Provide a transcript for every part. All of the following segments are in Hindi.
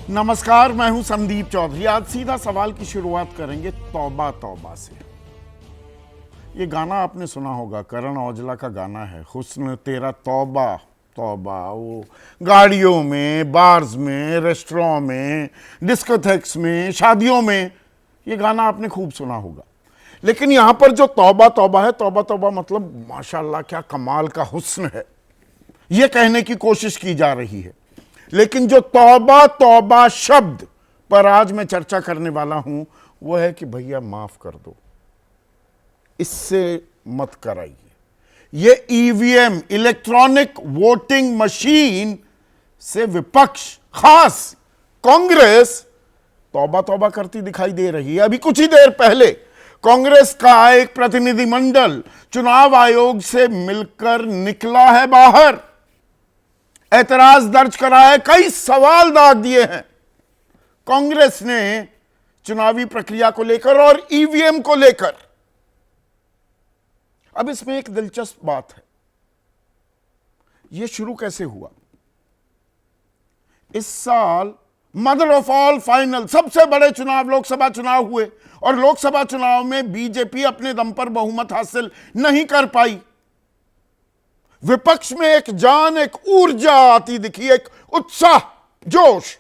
नमस्कार, मैं हूं संदीप चौधरी। आज सीधा सवाल की शुरुआत करेंगे तौबा तौबा से। ये गाना आपने सुना होगा, करण औजला का गाना है, हुस्न तेरा तौबा तौबा। वो गाड़ियों में, बार्स में, रेस्टोरेंट में, डिस्कोथेक्स में, शादियों में ये गाना आपने खूब सुना होगा। लेकिन यहां पर जो तौबा तौबा है, तौबा तौबा मतलब माशाल्लाह क्या कमाल का हुस्न है, ये कहने की कोशिश की जा रही है। लेकिन जो तौबा तौबा शब्द पर आज मैं चर्चा करने वाला हूं वो है कि भैया माफ कर दो, इससे मत कराइए। ये ईवीएम, इलेक्ट्रॉनिक वोटिंग मशीन से विपक्ष, खास कांग्रेस तौबा तौबा करती दिखाई दे रही है। अभी कुछ ही देर पहले कांग्रेस का एक प्रतिनिधिमंडल चुनाव आयोग से मिलकर निकला है बाहर, ऐतराज दर्ज करा है, कई सवाल दाग दिए हैं कांग्रेस ने चुनावी प्रक्रिया को लेकर और ईवीएम को लेकर। अब इसमें एक दिलचस्प बात है, यह शुरू कैसे हुआ? इस साल मदर ऑफ ऑल फाइनल सबसे बड़े चुनाव लोकसभा चुनाव हुए और लोकसभा चुनाव में बीजेपी अपने दम पर बहुमत हासिल नहीं कर पाई। विपक्ष में एक जान, एक ऊर्जा आती दिखी, एक उत्साह, जोश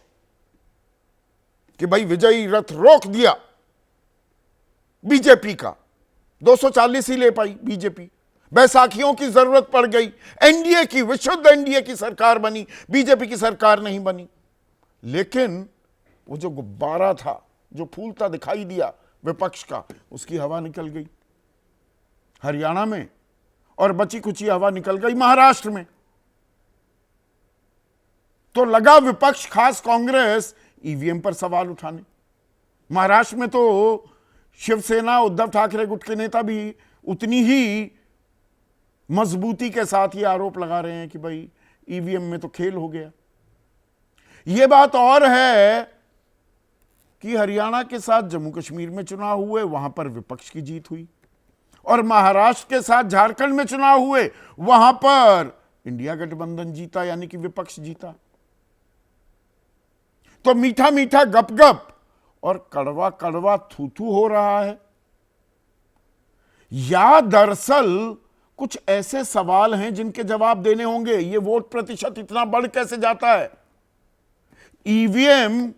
कि भाई विजयी रथ रोक दिया बीजेपी का। 240 ही ले पाई बीजेपी, बैसाखियों की जरूरत पड़ गई, एनडीए की, विशुद्ध एनडीए की सरकार बनी, बीजेपी की सरकार नहीं बनी। लेकिन वो जो गुब्बारा था, जो फूलता दिखाई दिया विपक्ष का, उसकी हवा निकल गई हरियाणा में और बची कुची हवा निकल गई महाराष्ट्र में। तो लगा विपक्ष, खास कांग्रेस, ईवीएम पर सवाल उठाने। महाराष्ट्र में तो शिवसेना, उद्धव ठाकरे गुट के नेता भी उतनी ही मजबूती के साथ ये आरोप लगा रहे हैं कि भाई ईवीएम में तो खेल हो गया। यह बात और है कि हरियाणा के साथ जम्मू कश्मीर में चुनाव हुए, वहां पर विपक्ष की जीत हुई, और महाराष्ट्र के साथ झारखंड में चुनाव हुए, वहां पर इंडिया गठबंधन जीता, यानी कि विपक्ष जीता। तो मीठा मीठा गपगप और कड़वा कड़वा थूथू हो रहा है, या दरअसल कुछ ऐसे सवाल हैं जिनके जवाब देने होंगे। ये वोट प्रतिशत इतना बढ़ कैसे जाता है? ईवीएम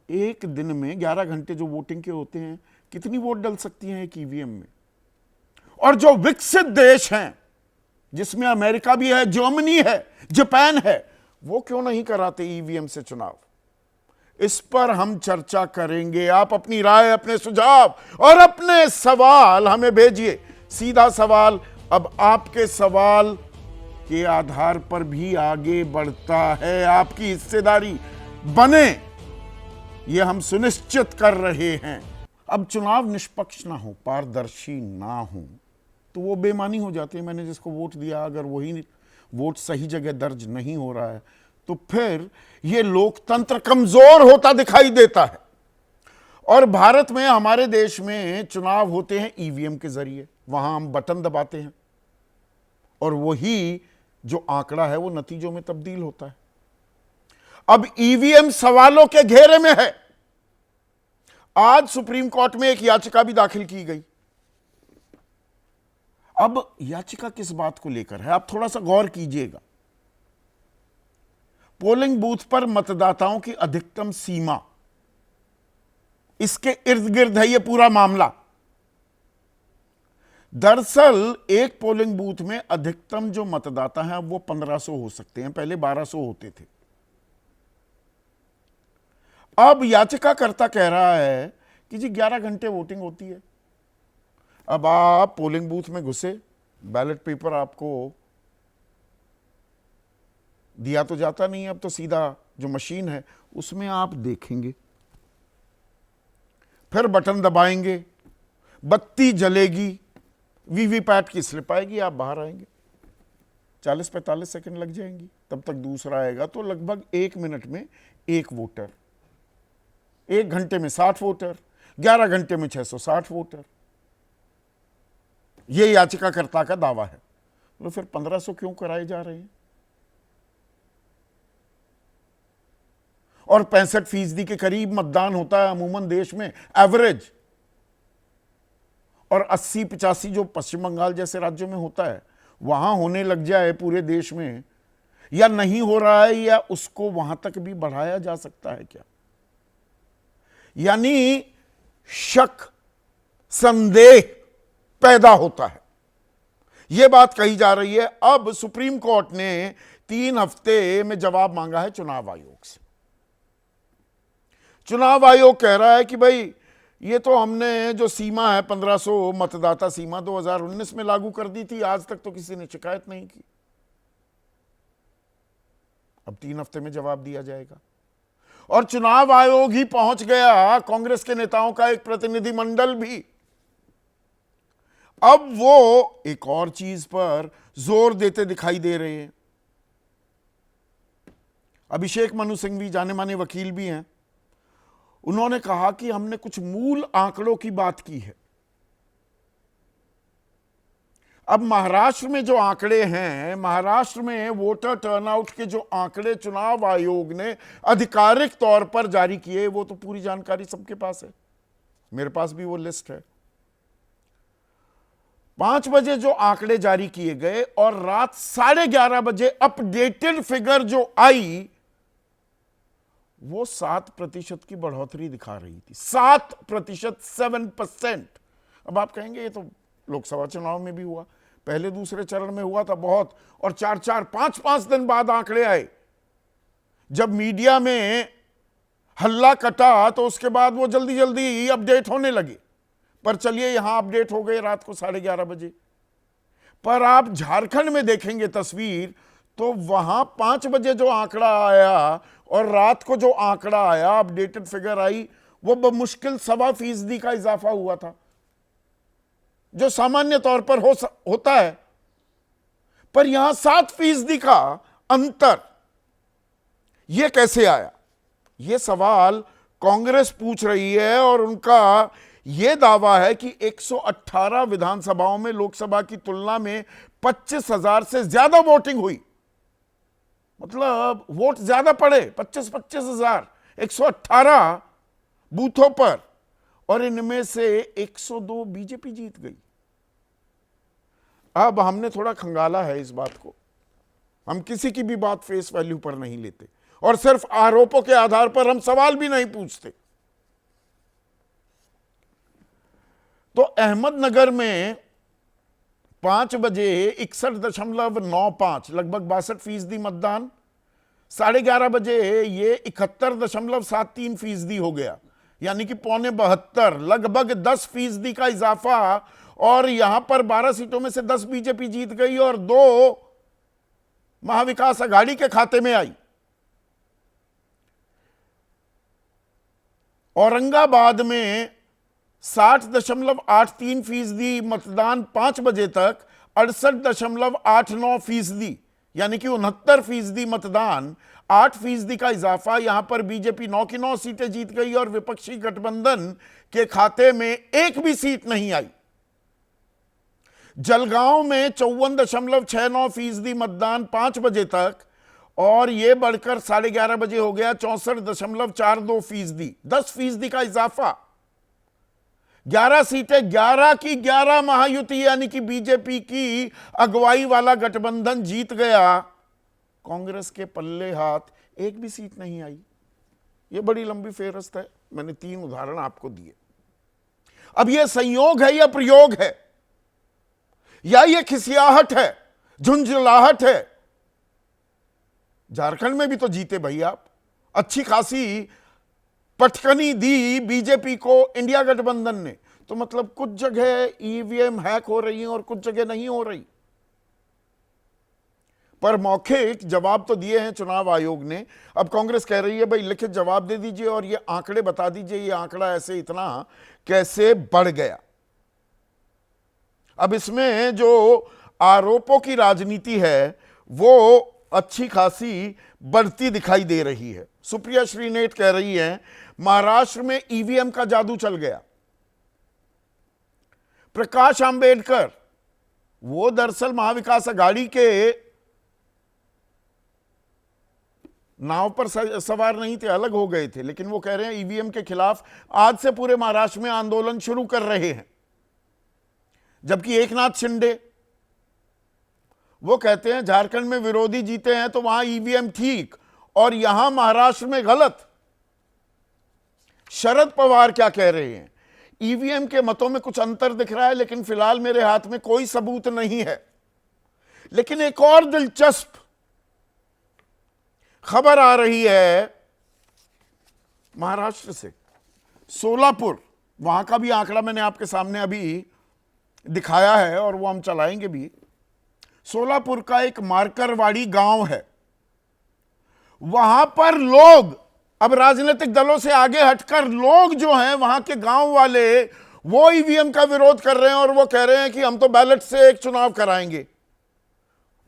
एक दिन में 11 घंटे जो वोटिंग के होते हैं, कितनी वोट डल सकती हैं एक ईवीएम में? और जो विकसित देश हैं, जिसमें अमेरिका भी है, जर्मनी है, जापान है, वो क्यों नहीं कराते ईवीएम से चुनाव? इस पर हम चर्चा करेंगे। आप अपनी राय, अपने सुझाव और अपने सवाल हमें भेजिए। सीधा सवाल अब आपके सवाल के आधार पर भी आगे बढ़ता है। आपकी हिस्सेदारी बने, यह हम सुनिश्चित कर रहे हैं। अब चुनाव निष्पक्ष ना हो, पारदर्शी ना हो, तो वो बेमानी हो जाती है। मैंने जिसको वोट दिया, अगर वही वोट सही जगह दर्ज नहीं हो रहा है, तो फिर ये लोकतंत्र कमजोर होता दिखाई देता है। और भारत में, हमारे देश में चुनाव होते हैं ईवीएम के जरिए। वहां हम बटन दबाते हैं और वही जो आंकड़ा है वो नतीजों में तब्दील होता है। अब ईवीएम सवालों के घेरे में है। आज सुप्रीम कोर्ट में एक याचिका भी दाखिल की गई। अब याचिका किस बात को लेकर है, आप थोड़ा सा गौर कीजिएगा। पोलिंग बूथ पर मतदाताओं की अधिकतम सीमा, इसके इर्द गिर्द है यह पूरा मामला। दरअसल एक पोलिंग बूथ में अधिकतम जो मतदाता हैं वो 1500 हो सकते हैं, पहले 1200 होते थे। अब याचिकाकर्ता कह रहा है कि जी 11 घंटे वोटिंग होती है। अब आप पोलिंग बूथ में घुसे, बैलेट पेपर आपको दिया तो जाता नहीं है, अब तो सीधा जो मशीन है उसमें आप देखेंगे, फिर बटन दबाएंगे, बत्ती जलेगी, वीवीपैट की स्लिप आएगी, आप बाहर आएंगे। 40-45 सेकंड लग जाएंगी, तब तक दूसरा आएगा। तो लगभग 1 मिनट में 1 वोटर, 1 घंटे में 60 वोटर, 11 घंटे में 660 वोटर। यह याचिकाकर्ता का दावा है। तो फिर 1500 क्यों कराए जा रहे हैं? और 65% के करीब मतदान होता है अमूमन देश में एवरेज, और 80-85 जो पश्चिम बंगाल जैसे राज्यों में होता है वहां होने लग जाए पूरे देश में, या नहीं हो रहा है, या उसको वहां तक भी बढ़ाया जा सकता है क्या? यानी शक, संदेह पैदा होता है। यह बात कही जा रही है। अब सुप्रीम कोर्ट ने 3 हफ्ते में जवाब मांगा है चुनाव आयोग से। चुनाव आयोग कह रहा है कि भाई ये तो हमने जो सीमा है 1500 मतदाता सीमा 2019 में लागू कर दी थी, आज तक तो किसी ने शिकायत नहीं की। अब 3 हफ्ते में जवाब दिया जाएगा। और चुनाव आयोग ही पहुंच गया, कांग्रेस के नेताओं का एक प्रतिनिधिमंडल भी। अब वो एक और चीज पर जोर देते दिखाई दे रहे हैं। अभिषेक मनु सिंघवी जाने माने वकील भी हैं, उन्होंने कहा कि हमने कुछ मूल आंकड़ों की बात की है। अब महाराष्ट्र में जो आंकड़े हैं, महाराष्ट्र में वोटर टर्नआउट के जो आंकड़े चुनाव आयोग ने आधिकारिक तौर पर जारी किए, वो तो पूरी जानकारी सबके पास है, मेरे पास भी वो लिस्ट है। 5 बजे जो आंकड़े जारी किए गए और रात 11:30 बजे अपडेटेड फिगर जो आई, वो 7% की बढ़ोतरी दिखा रही थी। 7%, 7%। अब आप कहेंगे ये तो लोकसभा चुनाव में भी हुआ, पहले दूसरे चरण में हुआ था बहुत, और 4-4, 5-5 दिन बाद आंकड़े आए। जब मीडिया में हल्ला कटा तो उसके बाद वो जल्दी जल्दी अपडेट होने लगे। पर चलिए यहां अपडेट हो गए रात को 11:30 बजे। पर आप झारखंड में देखेंगे तस्वीर, तो वहां 5 बजे जो आंकड़ा आया और रात को जो आंकड़ा आया, अपडेटेड फिगर आई, वो बमुश्किल 1.25% का इजाफा हुआ था, जो सामान्य तौर पर होता है। पर यहां 7% का अंतर, यह कैसे आया? यह सवाल कांग्रेस पूछ रही है, और उनका यह दावा है कि 118 विधानसभाओं में लोकसभा की तुलना में 25,000 से ज्यादा वोटिंग हुई। मतलब वोट ज्यादा पड़े, 25,000, 118 बूथों पर, और इनमें से 102 बीजेपी जीत गई। अब हमने थोड़ा खंगाला है इस बात को, हम किसी की भी बात फेस वैल्यू पर नहीं लेते, और सिर्फ आरोपों के आधार पर हम सवाल भी नहीं पूछते। तो अहमदनगर में 5 बजे 61.95, लगभग 62% मतदान, 11:30 बजे ये 71.73% हो गया, यानी कि 72.75, लगभग 10% का इजाफा। और यहां पर 12 सीटों में से 10 बीजेपी जीत गई और 2 महाविकास आघाड़ी के खाते में आई। औरंगाबाद में 60.83% मतदान 5 बजे तक, 68.89%, यानी कि 69% मतदान, 8% का इजाफा। यहां पर बीजेपी 9 की 9 सीटें जीत गई और विपक्षी गठबंधन के खाते में एक भी सीट नहीं आई। जलगांव में 54.69% मतदान 5 बजे तक, और यह बढ़कर 11:30 बजे हो गया 64.42%, 10% का इजाफा। 11 सीटें, 11 की 11 महायुति, यानी कि बीजेपी की अगुवाई वाला गठबंधन जीत गया। कांग्रेस के पल्ले हाथ एक भी सीट नहीं आई। यह बड़ी लंबी फेहरिस्त है, मैंने 3 उदाहरण आपको दिए। अब यह संयोग है या प्रयोग है, या यह खिसियाहट है, झुंझलाहट है? झारखंड में भी तो जीते भाई आप, अच्छी खासी पटकनी दी बीजेपी को इंडिया गठबंधन ने। तो मतलब कुछ जगह ईवीएम हैक हो रही है और कुछ जगह नहीं हो रही। पर मौखिक जवाब तो दिए हैं चुनाव आयोग ने। अब कांग्रेस कह रही है भाई लिखित जवाब दे दीजिए और ये आंकड़े बता दीजिए, ये आंकड़ा ऐसे इतना कैसे बढ़ गया। अब इसमें जो आरोपों की राजनीति है वो अच्छी खासी बढ़ती दिखाई दे रही है। सुप्रिया श्रीनेट कह रही है महाराष्ट्र में ईवीएम का जादू चल गया। प्रकाश आंबेडकर, वो दरअसल महाविकास आघाड़ी के नाव पर सवार नहीं थे, अलग हो गए थे, लेकिन वो कह रहे हैं ईवीएम के खिलाफ आज से पूरे महाराष्ट्र में आंदोलन शुरू कर रहे हैं। जबकि एकनाथ शिंदे वो कहते हैं झारखंड में विरोधी जीते हैं तो वहां ईवीएम ठीक और यहां महाराष्ट्र में गलत। शरद पवार क्या कह रहे हैं? ईवीएम के मतों में कुछ अंतर दिख रहा है, लेकिन फिलहाल मेरे हाथ में कोई सबूत नहीं है। लेकिन एक और दिलचस्प खबर आ रही है महाराष्ट्र से, सोलापुर, वहां का भी आंकड़ा मैंने आपके सामने अभी दिखाया है और वो हम चलाएंगे भी। सोलापुर का एक मारकरवाड़ी गांव है, वहां पर लोग, अब राजनीतिक दलों से आगे हटकर लोग जो हैं वहां के गांव वाले, वो ईवीएम का विरोध कर रहे हैं और वो कह रहे हैं कि हम तो बैलेट से एक चुनाव कराएंगे।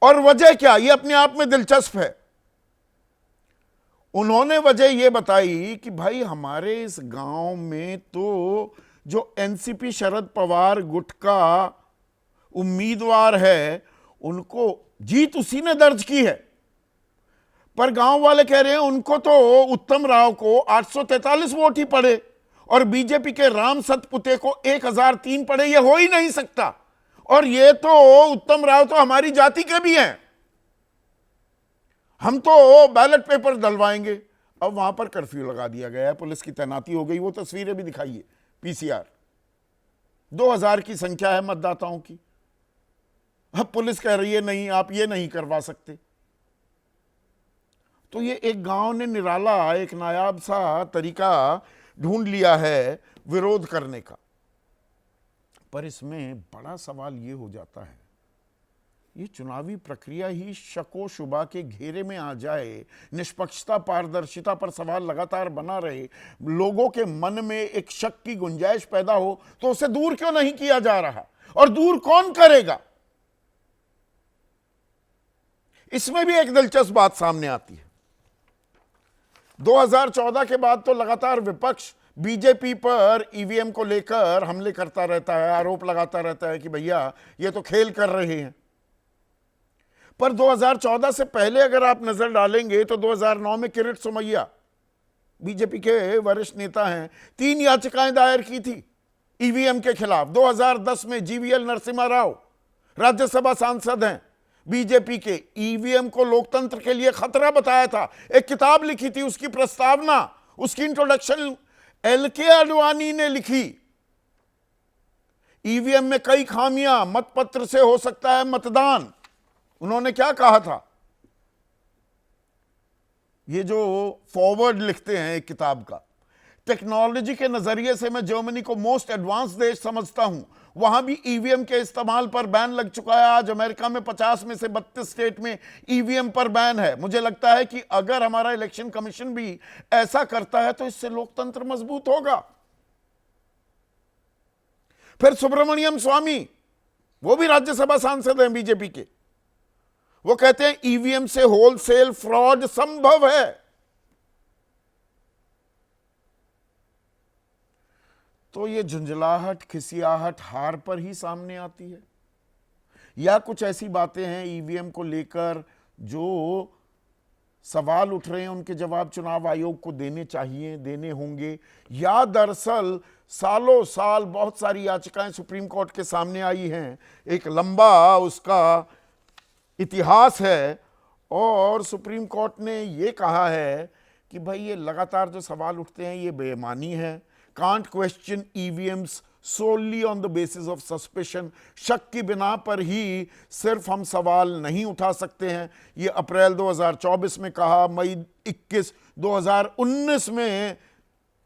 और वजह क्या, ये अपने आप में दिलचस्प है। उन्होंने वजह यह बताई कि भाई हमारे इस गांव में तो जो एनसीपी शरद पवार गुट का उम्मीदवार है, उनको जीत उसी ने दर्ज की है, पर गांव वाले कह रहे हैं उनको तो उत्तम राव को 843 वोट ही पड़े और बीजेपी के राम सतपुते को 1003 पड़े। ये हो ही नहीं सकता, और ये तो उत्तम राव तो हमारी जाति के भी हैं, हम तो बैलेट पेपर डलवाएंगे। अब वहां पर कर्फ्यू लगा दिया गया है, पुलिस की तैनाती हो गई, वो तस्वीरें भी दिखाइए। पीसीआर 2000 की संख्या है मतदाताओं की। अब पुलिस कह रही है नहीं, आप ये नहीं करवा सकते। तो ये एक गांव ने निराला, एक नायाब सा तरीका ढूंढ लिया है विरोध करने का। पर इसमें बड़ा सवाल ये हो जाता है, ये चुनावी प्रक्रिया ही शको शुबा के घेरे में आ जाए, निष्पक्षता पारदर्शिता पर सवाल लगातार बना रहे, लोगों के मन में एक शक की गुंजाइश पैदा हो, तो उसे दूर क्यों नहीं किया जा रहा? और दूर कौन करेगा? इसमें भी एक दिलचस्प बात सामने आती है। 2014 के बाद तो लगातार विपक्ष बीजेपी पर ईवीएम को लेकर हमले करता रहता है, आरोप लगाता रहता है कि भैया ये तो खेल कर रहे हैं। पर 2014 से पहले अगर आप नजर डालेंगे तो 2009 में किरीट सोमैया, बीजेपी के वरिष्ठ नेता हैं, 3 याचिकाएं दायर की थी ईवीएम के खिलाफ। 2010 में जीवीएल नरसिम्हा राव, राज्यसभा सांसद हैं बीजेपी के, ईवीएम को लोकतंत्र के लिए खतरा बताया था, एक किताब लिखी थी, उसकी प्रस्तावना, उसकी इंट्रोडक्शन एलके आडवाणी ने लिखी। ईवीएम में कई खामियां, मतपत्र से हो सकता है मतदान। उन्होंने क्या कहा था? ये जो फॉरवर्ड लिखते हैं एक किताब का, टेक्नोलॉजी के नजरिए से मैं जर्मनी को मोस्ट एडवांस देश समझता हूं, वहां भी ईवीएम के इस्तेमाल पर बैन लग चुका है। आज अमेरिका में 50 में से 32 स्टेट में ईवीएम पर बैन है। मुझे लगता है कि अगर हमारा इलेक्शन कमीशन भी ऐसा करता है तो इससे लोकतंत्र मजबूत होगा। फिर सुब्रमण्यम स्वामी, वो भी राज्यसभा सांसद हैं बीजेपी के, वो कहते हैं ईवीएम से होलसेल फ्रॉड संभव है। तो ये झुंझलाहट, खिसियाहट हार पर ही सामने आती है, या कुछ ऐसी बातें हैं ईवीएम को लेकर जो सवाल उठ रहे हैं उनके जवाब चुनाव आयोग को देने चाहिए, देने होंगे, या दरअसल सालों साल बहुत सारी याचिकाएं सुप्रीम कोर्ट के सामने आई हैं, एक लंबा उसका इतिहास है, और सुप्रीम कोर्ट ने ये कहा है कि भाई ये लगातार जो सवाल उठते हैं ये बेईमानी है। Can't question EVMs solely on the basis of suspicion, शक की बिना पर ही सिर्फ हम सवाल नहीं उठा सकते हैं। ये अप्रैल 2024 में कहा, मई 21 2019 में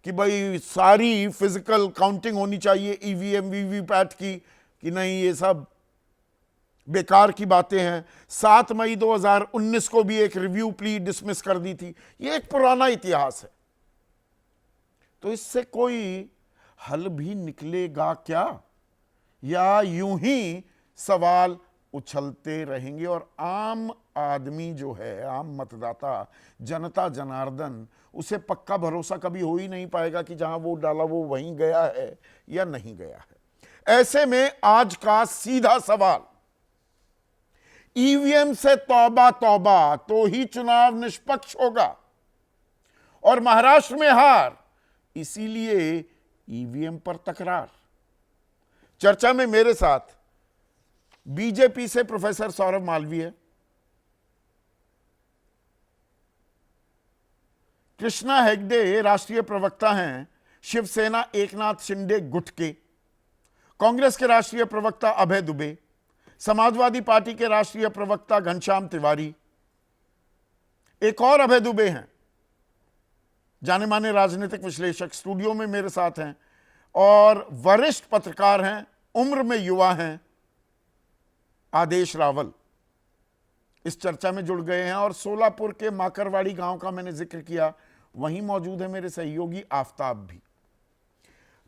कि भाई सारी फिजिकल काउंटिंग होनी चाहिए ईवीएम वीवीपैट की, कि नहीं ये सब बेकार की बातें हैं। 7 मई 2019 को भी एक रिव्यू प्ली डिसमिस कर दी थी। ये एक पुराना इतिहास है, तो इससे कोई हल भी निकलेगा क्या, या यूं ही सवाल उछलते रहेंगे? और आम आदमी जो है, आम मतदाता, जनता जनार्दन, उसे पक्का भरोसा कभी हो ही नहीं पाएगा कि जहां वोट डाला वो वहीं गया है या नहीं गया है। ऐसे में आज का सीधा सवाल, ईवीएम से तौबा तौबा, तो ही चुनाव निष्पक्ष होगा। और महाराष्ट्र में हार, इसीलिए ईवीएम पर तकरार। चर्चा में मेरे साथ बीजेपी से प्रोफेसर सौरभ मालवीय, कृष्णा हेगड़े राष्ट्रीय प्रवक्ता हैं शिवसेना एकनाथ शिंदे गुट के, कांग्रेस के राष्ट्रीय प्रवक्ता अभय दुबे, समाजवादी पार्टी के राष्ट्रीय प्रवक्ता घनश्याम तिवारी, एक और अभय दुबे हैं, जाने माने राजनीतिक विश्लेषक, स्टूडियो में मेरे साथ हैं, और वरिष्ठ पत्रकार हैं, उम्र में युवा हैं, आदेश रावल इस चर्चा में जुड़ गए हैं। और सोलापुर के माकरवाड़ी गांव का मैंने जिक्र किया, वहीं मौजूद है मेरे सहयोगी आफताब भी।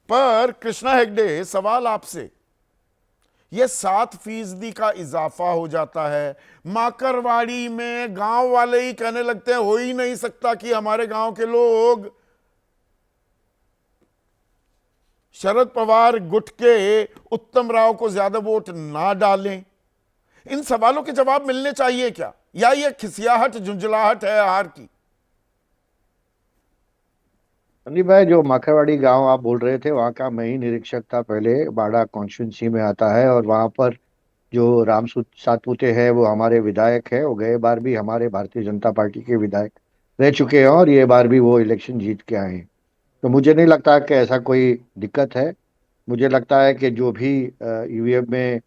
पर कृष्णा हेगड़े, सवाल आपसे, यह 7% का इजाफा हो जाता है। माकरवाड़ी में गांव वाले ही कहने लगते हैं हो ही नहीं सकता कि हमारे गांव के लोग शरद पवार गुट के उत्तम राव को ज्यादा वोट ना डालें। इन सवालों के जवाब मिलने चाहिए क्या, या यह खिसियाहट झुंझलाहट है हार की? संदीप भाई, जो माखरवाड़ी गांव आप बोल रहे थे, वहाँ का मैं ही निरीक्षक था पहले, बाड़ा कॉन्स्टिट्यूंसी में आता है। और वहाँ पर जो राम सातपुते हैं वो हमारे विधायक है, वो गए बार भी हमारे भारतीय जनता पार्टी के विधायक रह चुके हैं और ये बार भी वो इलेक्शन जीत के आए हैं। तो मुझे नहीं लगता कि ऐसा कोई दिक्कत है। मुझे लगता है कि जो भी ईवीएम में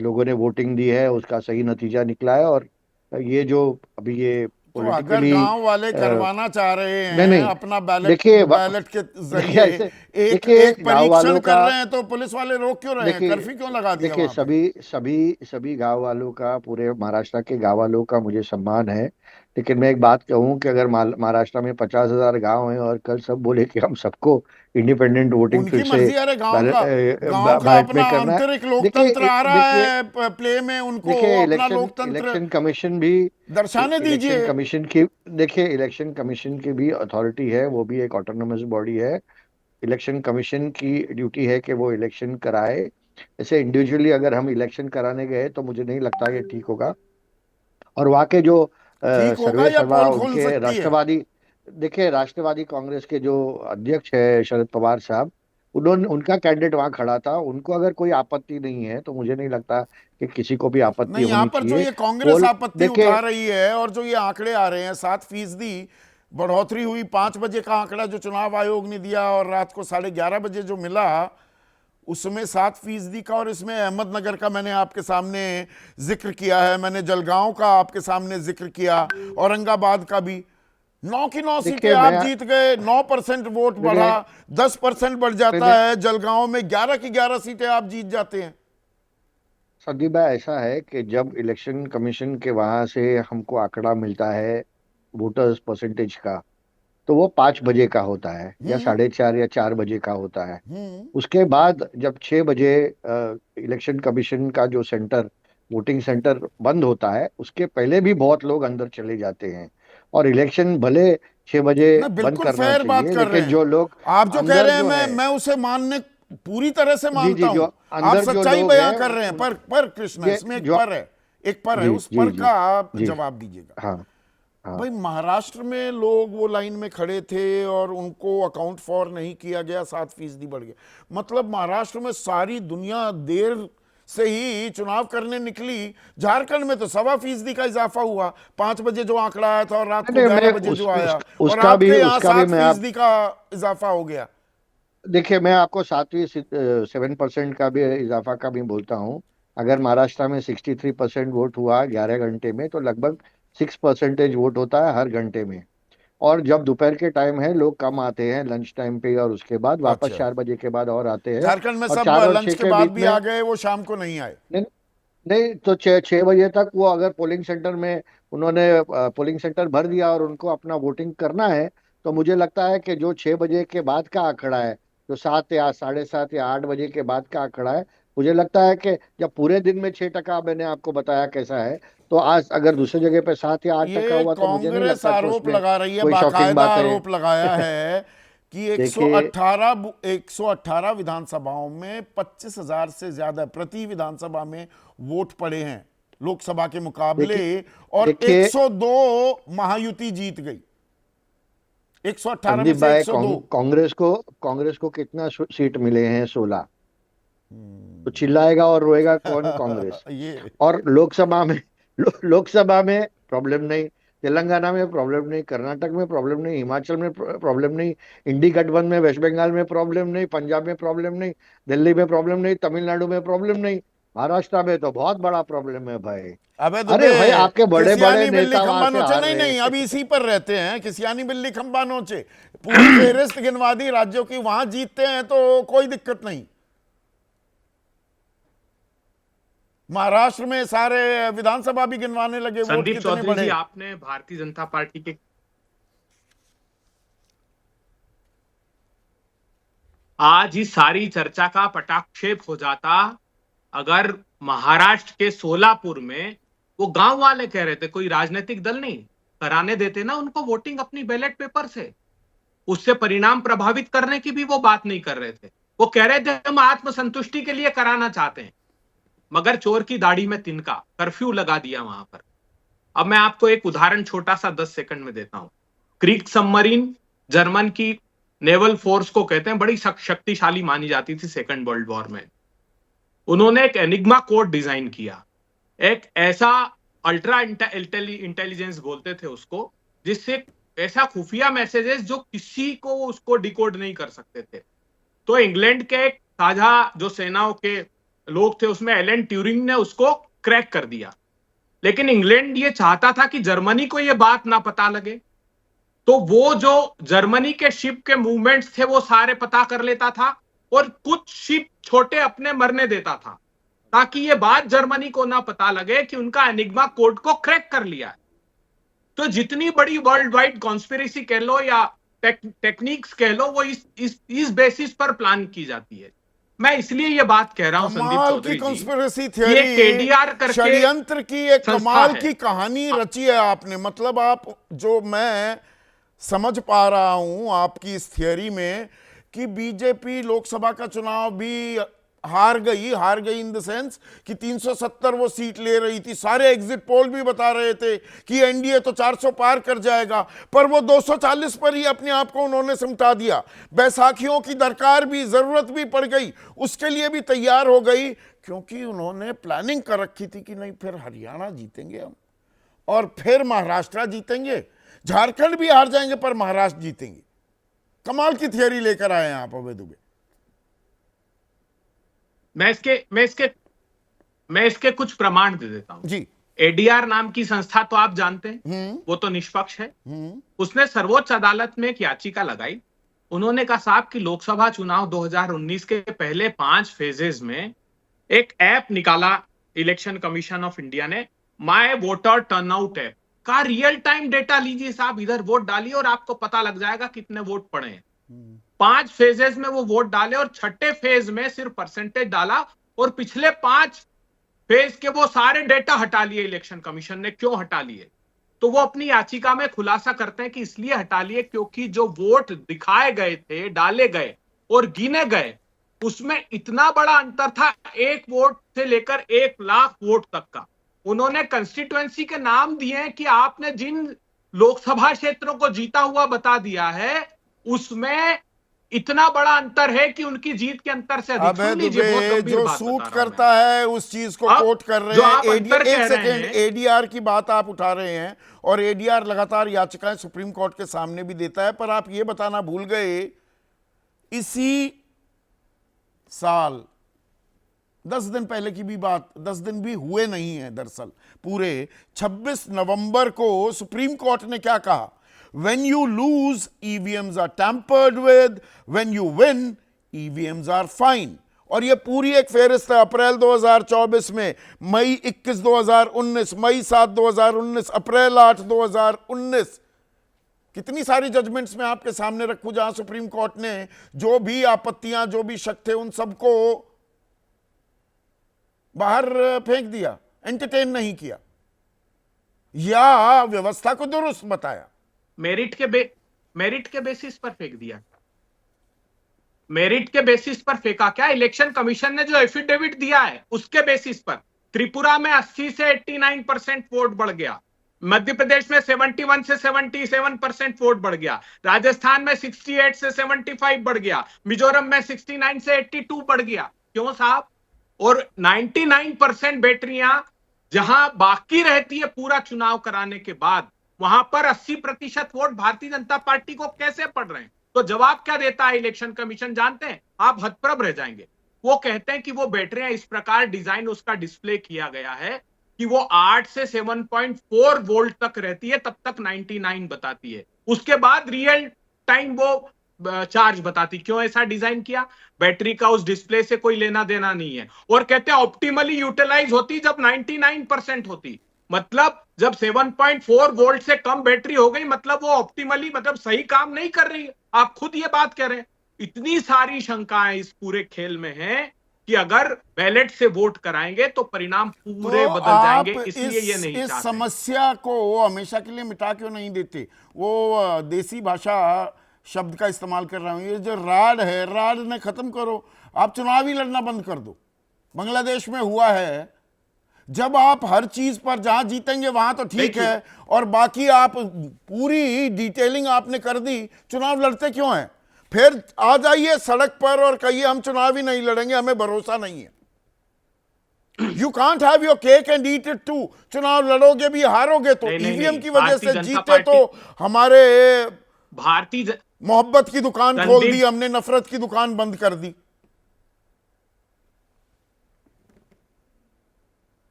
लोगों ने वोटिंग दी है उसका सही नतीजा निकला है। और ये जो अभी ये तो अगर पॉलिटिकली गांव वाले करवाना चाह रहे नहीं हैं नहीं, अपना बैलेट देखिए बैलेट के देखिए जरिए ऐसे, एक देखिए एक गांव परीक्षण वालों कर का, रहे हैं, तो पुलिस वाले रोक क्यों रहे हैं? देखिए कर्फ्यू क्यों लगा दिया देखिए वहां पे? सभी सभी सभी गांव वालों का, पूरे महाराष्ट्र के गांव वालों का मुझे सम्मान है। लेकिन मैं एक बात कहूं कि अगर महाराष्ट्र में 50,000 गांव हैं और कल सब बोले कि हम सबको इंडिपेंडेंट वोटिंग उनकी फिर से मर्जी। अरे गांव का बैलेट अपना में करना है। आंतरिक लोकतंत्र देखिए आ रहा देखिए है प्ले में, उनको देखिए अपना इलेक्शन लोकतंत्र इलेक्शन कमीशन भी दर्शाने इलेक्शन दीजिए। कमीशन की देखिए इलेक्शन कमीशन की भी अथॉरिटी है, वो भी एक ऑटोनोमस बॉडी है। इलेक्शन कमीशन की ड्यूटी है कि वो इलेक्शन कराए। ऐसे इंडिविजुअली अगर हम इलेक्शन कराने गए तो मुझे नहीं लगता ये ठीक होगा। और वहाँ के जो ठीक होगा सर्वे या सर्वा पोल खोल उनके सकती है? राष्ट्रवादी, देखिए राष्ट्रवादी कांग्रेस के जो अध्यक्ष है शरद पवार साहब, उन्होंने उनका कैंडिडेट वहां खड़ा था। उनको अगर कोई आपत्ति नहीं है तो मुझे नहीं लगता कि किसी को भी आपत्ति नहीं, यहां होनी पर जो चाहिए। ये कांग्रेस पोल आपत्ति देखिए उठा रही है और जो ये आंकड़े आ रहे हैं, 7% बढ़ोतरी हुई, 5 बजे का आंकड़ा जो चुनाव आयोग ने दिया और रात को 11:30 बजे जो मिला, उसमें 7% का। और इसमें अहमदनगर का मैंने आपके सामने जिक्र किया है, मैंने जलगांव का आपके सामने जिक्र किया, औरंगाबाद का भी। 9 की 9 सीटें देखिए आप मैं जीत गए, 9% वोट बढ़ा, देखिए 10% बढ़ जाता मैं है। जलगांव में 11 की 11 सीटें आप जीत जाते हैं। संदीप भाई, ऐसा है कि जब इलेक्शन कमीशन के वहां से हमको आंकड़ा मिलता है वोटर्स परसेंटेज का, तो वो 5 बजे का होता है या हम्म 4:30 या 4 बजे का होता है। हम्म उसके बाद जब 6 बजे इलेक्शन कमीशन का जो सेंटर, वोटिंग सेंटर बंद होता है, उसके पहले भी बहुत लोग अंदर चले जाते हैं। और इलेक्शन भले 6 बजे मैं बंद बिल्कुल करना फेयर बात चाहिए, कर रहे लेकिन हैं। जो लोग आप जो कह अंदर रहे हैं, जो मैं है, मैं उसे मानने पूरी तरह से जी मानता जी, जो हूं। आप अंदर जो सच्चाई लोग बयां हैं कर रहे हैं, उन पर कृष्णा, ये इसमें एक जो, पर है, एक पर है, जी उस जी पर जी का आप जी, जवाब दीजिएगा। हाँ हाँ। भाई, महाराष्ट्र में लोग वो लाइन में खड़े थे और उनको अकाउंट फॉर नहीं किया गया, 7% बढ़ गया। मतलब महाराष्ट्र में सारी दुनिया देर से ही चुनाव करने निकली। झारखंड में तो 1.25% का इजाफा हुआ, 5 बजे जो आंकड़ा आया था और रात को नहीं नहीं, 11 बजे जो आया, और उसका भी आपके यहाँ उसका भी सात मैं आप फीसदी का इजाफा हो गया। देखिए, मैं आपको 7% का भी इजाफा का भी बोलता हूँ। अगर महाराष्ट्र में 63% वोट हुआ 11 घंटे में, तो लगभग 6% वोट होता है हर घंटे में। और जब दोपहर के टाइम है, लोग कम आते हैं लंच टाइम पे, और उसके बाद वापस अच्छा, 4 बजे के बाद और आते हैं। झारखंड में और सब 4 और 6 लंच के के बाद बीच भी में, आ गए, वो शाम को नहीं आए। नहीं नहीं, तो 6 बजे तक वो अगर पोलिंग सेंटर में उन्होंने पोलिंग सेंटर भर दिया और उनको अपना वोटिंग करना है, तो मुझे लगता है कि जो 6 बजे के बाद का आंकड़ा है, जो 7 या 7:30 या 8 बजे के बाद का आंकड़ा है, मुझे लगता है कि जब पूरे दिन में 6% मैंने आपको बताया कैसा है, तो आज अगर दूसरी जगह पे 7 या 8% ये हुआ तो मुझे नहीं कांग्रेस लगता कि आरोप उसमें लगा रही है, कोई शॉकिंग बाकायदा बात है। आरोप लगाया है कि देखिए 118 विधानसभाओं में 25,000 से ज्यादा प्रति विधानसभा में वोट पड़े हैं लोकसभा के मुकाबले, और देखिए 102 महायुति जीत गई, 118 में संदीप से भाई, 102। कांग्रेस को कितना सीट मिले हैं? 16। तो चिल्लाएगा और रोएगा कौन? कांग्रेस। ये और लोकसभा में लोकसभा में प्रॉब्लम नहीं, तेलंगाना में प्रॉब्लम नहीं, कर्नाटक में प्रॉब्लम नहीं, हिमाचल में प्रॉब्लम नहीं, इंडी गठबंधन में वेस्ट बंगाल में प्रॉब्लम नहीं, पंजाब में प्रॉब्लम नहीं, दिल्ली में प्रॉब्लम नहीं, तमिलनाडु में प्रॉब्लम नहीं, महाराष्ट्र में तो बहुत बड़ा प्रॉब्लम है भाई। अबे अरे दुबे, भाई, आपके बड़े बड़े किसियानी बिल्ली नेता वहां खंबा से नोचे, हार नहीं रहे नहीं, हैं। अभी इसी पर रहते हैं, किसियानी बिल्ली खंबा नोचे, पूरी फेहरिस्त गिनवा दी राज्यों की, वहां जीतते हैं तो कोई दिक्कत नहीं। महाराष्ट्र में सारे विधानसभा भी गिनवाने लगे, वोट संदीप कितने चौधरी जी, बढ़े। आपने भारतीय जनता पार्टी के आज ही सारी चर्चा का पटाक्षेप हो जाता अगर महाराष्ट्र के सोलापुर में वो गांव वाले कह रहे थे, कोई राजनीतिक दल नहीं, कराने देते ना उनको वोटिंग अपनी बैलेट पेपर से, उससे परिणाम प्रभावित करने की भी वो बात नहीं कर रहे थे। वो कह रहे थे हम आत्मसंतुष्टि के लिए कराना चाहते हैं, मगर चोर की दाढ़ी में तिनका, कर्फ्यू लगा दिया वहां पर। अब मैं आपको एक उदाहरण छोटा सा 10 सेकंड में देता हूं। क्रीक सबमरीन जर्मन की नेवल फोर्स को कहते हैं, बड़ी शक्तिशाली मानी जाती थी सेकंड वर्ल्ड वॉर में। उन्होंने एक एनिग्मा कोड डिजाइन किया, एक ऐसा अल्ट्रा इंटेलिजेंस बोलते थे उसको, जिससे ऐसा खुफिया मैसेजेस जो किसी को उसको डिकोड नहीं कर सकते थे। तो इंग्लैंड के एक साझा जो सेनाओं के लोग थे उसमें एलन ट्यूरिंग ने उसको क्रैक कर दिया। लेकिन इंग्लैंड ये चाहता था कि जर्मनी को ये बात ना पता लगे, तो वो जो जर्मनी के शिप के मूवमेंट्स थे वो सारे पता कर लेता था और कुछ शिप छोटे अपने मरने देता था, ताकि ये बात जर्मनी को ना पता लगे कि उनका एनिग्मा कोड को क्रैक कर लिया है। तो जितनी बड़ी वर्ल्ड वाइड कॉन्स्पिरेसी कह लो या टेक्निक्स कह लो, वो इस बेसिस पर प्लान की जाती है। मैं इसलिए ये बात कह रहा हूं संदीप कमाल चौधरी की जी, कॉन्स्पिरेसी ये थियरी, केडीआर करके षड्यंत्र की एक संस्था कमाल है। की कहानी रची है आपने। मतलब आप, जो मैं समझ पा रहा हूं आपकी इस थियरी में, कि बीजेपी लोकसभा का चुनाव भी हार गई इन द सेंस कि 370 वो सीट ले रही थी, सारे एग्जिट पोल भी बता रहे थे कि एनडीए तो 400 पार कर जाएगा, पर वो 240 पर ही अपने आप को उन्होंने सिमटा दिया। बैसाखियों की दरकार भी, जरूरत भी पड़ गई, उसके लिए भी तैयार हो गई, क्योंकि उन्होंने प्लानिंग कर रखी थी कि नहीं फिर हरियाणा जीतेंगे हम, और फिर महाराष्ट्र जीतेंगे, झारखंड भी हार जाएंगे पर महाराष्ट्र जीतेंगे। कमाल की थियरी लेकर आए हैं आप अभय दुबे। मैं इसके कुछ प्रमाण दे देता हूं जी। एडीआर नाम की संस्था तो आप जानते हैं, वो तो निष्पक्ष है। उसने सर्वोच्च अदालत में एक याचिका लगाई। उन्होंने कहा साहब कि लोकसभा चुनाव 2019 के पहले 5 फेजेस में एक ऐप निकाला इलेक्शन कमीशन ऑफ इंडिया ने, माय वोटर टर्नआउट ऐप का रियल टाइम डेटा लीजिए साहब, इधर वोट डालिए और आपको पता लग जाएगा कितने वोट पड़े हैं। 5 फेजेस में वो वोट डाले और छठे फेज में सिर्फ परसेंटेज डाला और पिछले 5 फेज के वो सारे डेटा हटा लिए इलेक्शन कमीशन ने। क्यों हटा लिए? तो वो अपनी याचिका में खुलासा करते हैं कि इसलिए हटा लिए क्योंकि जो वोट दिखाए गए थे, डाले गए और गिने गए, उसमें इतना बड़ा अंतर था, 1 वोट से लेकर 1 लाख वोट तक का। उन्होंने कंस्टिट्यूएंसी के नाम दिए हैं कि आपने जिन लोकसभा क्षेत्रों को जीता हुआ बता दिया है, उसमें इतना बड़ा अंतर है कि उनकी जीत के अंतर से अधिक। अबे सुन लीजिए, बहुत दुबे, गंभीर जो बात सूट बता रहा हूं करता है उस चीज को कोट कर रहे जो आप हैं। अंतर कह एक रहे सेकेंड, हैं, एडीआर की बात आप उठा रहे हैं और एडीआर लगातार याचिकाएं सुप्रीम कोर्ट के सामने भी देता है, पर आप ये बताना भूल गए, इसी साल 10 दिन पहले की भी बात, 10 दिन भी हुए नहीं है दरअसल, पूरे 26 नवंबर को सुप्रीम कोर्ट ने क्या कहा? When you lose, EVMs are tampered with. When you win, EVMs are fine. और ये पूरी एक फेहरिस्त है। अप्रैल 2024 में, मई 21 2019, मई 7 2019, अप्रैल 8 2019, कितनी सारी जजमेंट्स में आपके सामने रखूं जहां सुप्रीम कोर्ट ने जो भी आपत्तियां, जो भी शक थे, उन सबको बाहर फेंक दिया, एंटरटेन नहीं किया या व्यवस्था को दुरुस्त बताया। मेरिट के बेसिस पर फेंक दिया। मेरिट के बेसिस पर फेंका क्या? इलेक्शन कमीशन ने जो एफिडेविट दिया है उसके बेसिस पर, त्रिपुरा में 80 से 89% वोट बढ़ गया, मध्य प्रदेश में 71 से 77% वोट बढ़ गया, राजस्थान में 68 से 75 बढ़ गया, मिजोरम में 69 से 82 बढ़ गया। क्यों साहब? और 99% बैटरियां जहां बाकी रहती है पूरा चुनाव कराने के बाद, वहां पर 80% वोट भारतीय जनता पार्टी को कैसे पड़ रहे हैं? तो जवाब क्या देता है इलेक्शन कमीशन जानते हैं? आप हतप्रभ रह जाएंगे। वो कहते हैं कि वो बैटरियां इस प्रकार डिजाइन उसका डिस्प्ले किया गया है कि वो 8 से 7.4 वोल्ट तक रहती है, तब तक 99 बताती है, उसके बाद रियल टाइम वो चार्ज बताती। क्यों ऐसा डिजाइन किया? बैटरी का उस डिस्प्ले से कोई लेना देना नहीं है। और कहते हैं ऑप्टिमली यूटिलाइज होती जब 99% होती, मतलब जब 7.4 वोल्ट से कम बैटरी हो गई, मतलब वो ऑप्टिमली मतलब सही काम नहीं कर रही है। आप खुद ये बात कह रहे हैं। इतनी सारी शंकाएं इस पूरे खेल में हैं कि अगर बैलेट से वोट कराएंगे तो परिणाम पूरे तो बदल आप जाएंगे, इसलिए ये नहीं इस चाहते। समस्या को वो हमेशा के लिए मिटा क्यों नहीं देते? वो देसी भाषा शब्द का इस्तेमाल कर रहा हूं, ये जो राड है, राड ने खत्म करो। आप चुनाव ही लड़ना बंद कर दो। बांग्लादेश में हुआ है, जब आप हर चीज पर जहां जीतेंगे वहां तो ठीक है, और बाकी आप पूरी डिटेलिंग आपने कर दी, चुनाव लड़ते क्यों हैं? फिर आ जाइए सड़क पर और कहिए हम चुनाव ही नहीं लड़ेंगे, हमें भरोसा नहीं है। You can't have your cake and eat it too. चुनाव लड़ोगे भी हारोगे तो। नहीं, नहीं, ईवीएम नहीं, की वजह भारतीय से जनता जीते पार्टी- तो हमारे भारतीय मोहब्बत की दुकान खोल रणदीप- दी हमने, नफरत की दुकान बंद कर दी।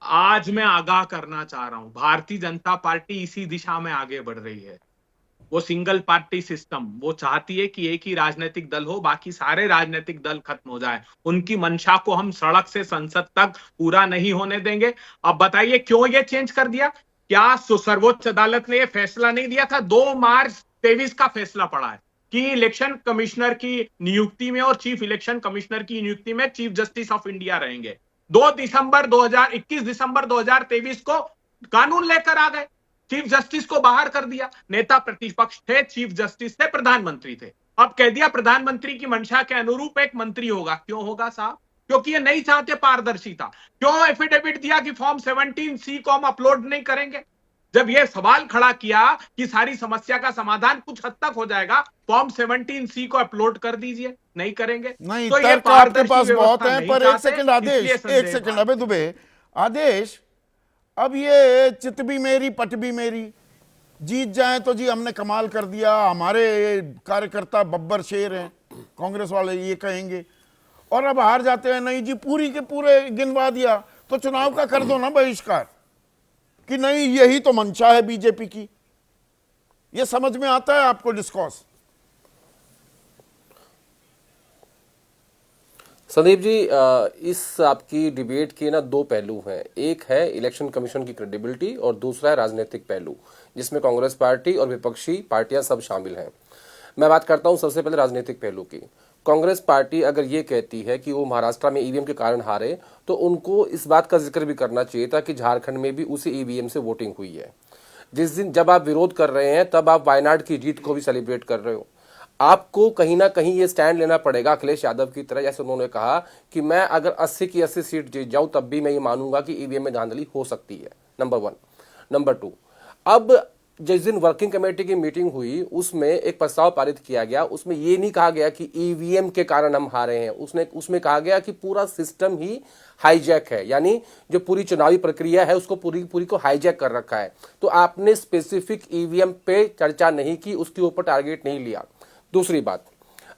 आज मैं आगाह करना चाह रहा हूं, भारतीय जनता पार्टी इसी दिशा में आगे बढ़ रही है। वो सिंगल पार्टी सिस्टम, वो चाहती है कि एक ही राजनीतिक दल हो, बाकी सारे राजनीतिक दल खत्म हो जाए। उनकी मंशा को हम सड़क से संसद तक पूरा नहीं होने देंगे। अब बताइए क्यों ये चेंज कर दिया? क्या सर्वोच्च अदालत ने ये फैसला नहीं दिया था? 2 मार्च 23 का फैसला पड़ा है कि इलेक्शन कमिश्नर की नियुक्ति में और चीफ इलेक्शन कमिश्नर की नियुक्ति में चीफ जस्टिस ऑफ इंडिया रहेंगे। 21 दिसंबर 2023 को कानून लेकर आ गए, चीफ जस्टिस को बाहर कर दिया। नेता प्रतिपक्ष थे, चीफ जस्टिस थे, प्रधानमंत्री थे। अब कह दिया प्रधानमंत्री की मंशा के अनुरूप एक मंत्री होगा। क्यों होगा साहब? क्योंकि ये नहीं चाहते पारदर्शिता। क्यों एफिडेविट दिया कि फॉर्म 17C को हम अपलोड नहीं करेंगे? जब ये सवाल खड़ा किया कि सारी समस्या का समाधान कुछ हद तक हो जाएगा, फॉर्म 17C को अपलोड कर दीजिए, नहीं करेंगे। नहीं, तो ये तर्क आपके पारदर्शी पास बहुत व्यवस्था है, नहीं पर एक चाहते, सेकंड आदेश, इसलिए एक संदेह सेकंड, भारत अबे दुबे, आदेश, अब ये चित भी मेरी पट भी मेरी, जीत जाए तो जी हमने कमाल कर दिया, हमारे कार्यकर्ता बब्बर शेर हैं, कांग्रेस वाले ये कहेंगे, और अब हार जाते हैं, नहीं जी पूरी के पूरे गिनवा दिया, तो चुनाव का कर दो ना बहिष्कार, कि नहीं यही तो मंशा है बीजेपी की। ये समझ में आता है आपको डिस्कॉर्स? संदीप जी, इस आपकी डिबेट के ना 2 पहलू हैं। एक है इलेक्शन कमीशन की क्रेडिबिलिटी और दूसरा है राजनीतिक पहलू, जिसमें कांग्रेस पार्टी और विपक्षी पार्टियां सब शामिल हैं। मैं बात करता हूं सबसे पहले राजनीतिक पहलू की। कांग्रेस पार्टी अगर ये कहती है कि वो महाराष्ट्र में ईवीएम के कारण हारे, तो उनको इस बात का जिक्र भी करना चाहिए था कि झारखंड में भी उसी ईवीएम से वोटिंग हुई है। जिस दिन जब आप विरोध कर रहे हैं तब आप वायनाड की जीत को भी सेलिब्रेट कर रहे हो। आपको कहीं ना कहीं ये स्टैंड लेना पड़ेगा अखिलेश यादव की तरह, जैसे उन्होंने कहा कि मैं अगर 80 की 80 सीट जीत जाऊं तब भी मैं ये मानूंगा कि ईवीएम में धांधली हो सकती है। नंबर 1। नंबर 2, अब जिस दिन वर्किंग कमेटी की मीटिंग हुई उसमें एक प्रस्ताव पारित किया गया। उसमें ये नहीं कहा गया कि ईवीएम के कारण हम हारे हैं, उसमें कहा गया कि पूरा सिस्टम ही हाईजैक है, यानी जो पूरी चुनावी प्रक्रिया है उसको पूरी को हाईजैक कर रखा है। तो आपने स्पेसिफिक ईवीएम पे चर्चा नहीं की, उसके ऊपर टारगेट नहीं लिया। दूसरी बात,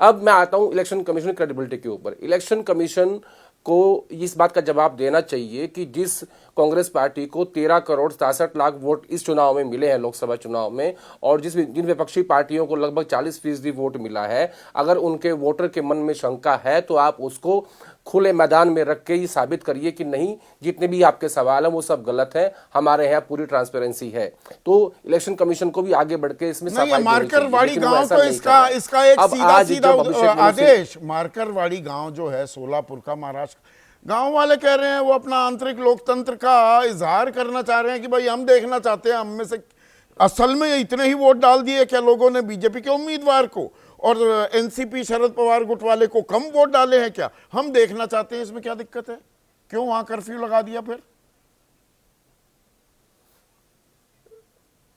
अब मैं आता हूं इलेक्शन कमीशन की क्रेडिबिलिटी के ऊपर। इलेक्शन कमीशन को इस बात का जवाब देना चाहिए कि जिस कांग्रेस पार्टी को 13 करोड़ 67 लाख वोट इस चुनाव में मिले हैं, लोकसभा चुनाव में, और जिन विपक्षी पार्टियों को लगभग 40% वोट मिला है, अगर उनके वोटर के मन में शंका है तो आप उसको खुले मैदान में रख के ये साबित करिए कि नहीं, जितने भी आपके सवाल हैं वो सब गलत है, हमारे यहाँ पूरी ट्रांसपेरेंसी है। तो इलेक्शन कमीशन को भी आगे बढ़ के इसमें नहीं, मारकरवाड़ी गांव तो इसका एक सीधा आदेश, मारकरवाड़ी गांव जो है सोलापुर का, महाराष्ट्र, गांव वाले कह रहे हैं वो अपना आंतरिक लोकतंत्र का इजहार करना चाह रहे हैं कि भाई हम देखना चाहते हैं हम में से असल में इतने ही वोट डाल दिए क्या लोगों ने बीजेपी के उम्मीदवार को, और एनसीपी शरद पवार गुट वाले को कम वोट डाले हैं क्या, हम देखना चाहते हैं इसमें क्या दिक्कत है, क्यों वहां कर्फ्यू लगा दिया फिर?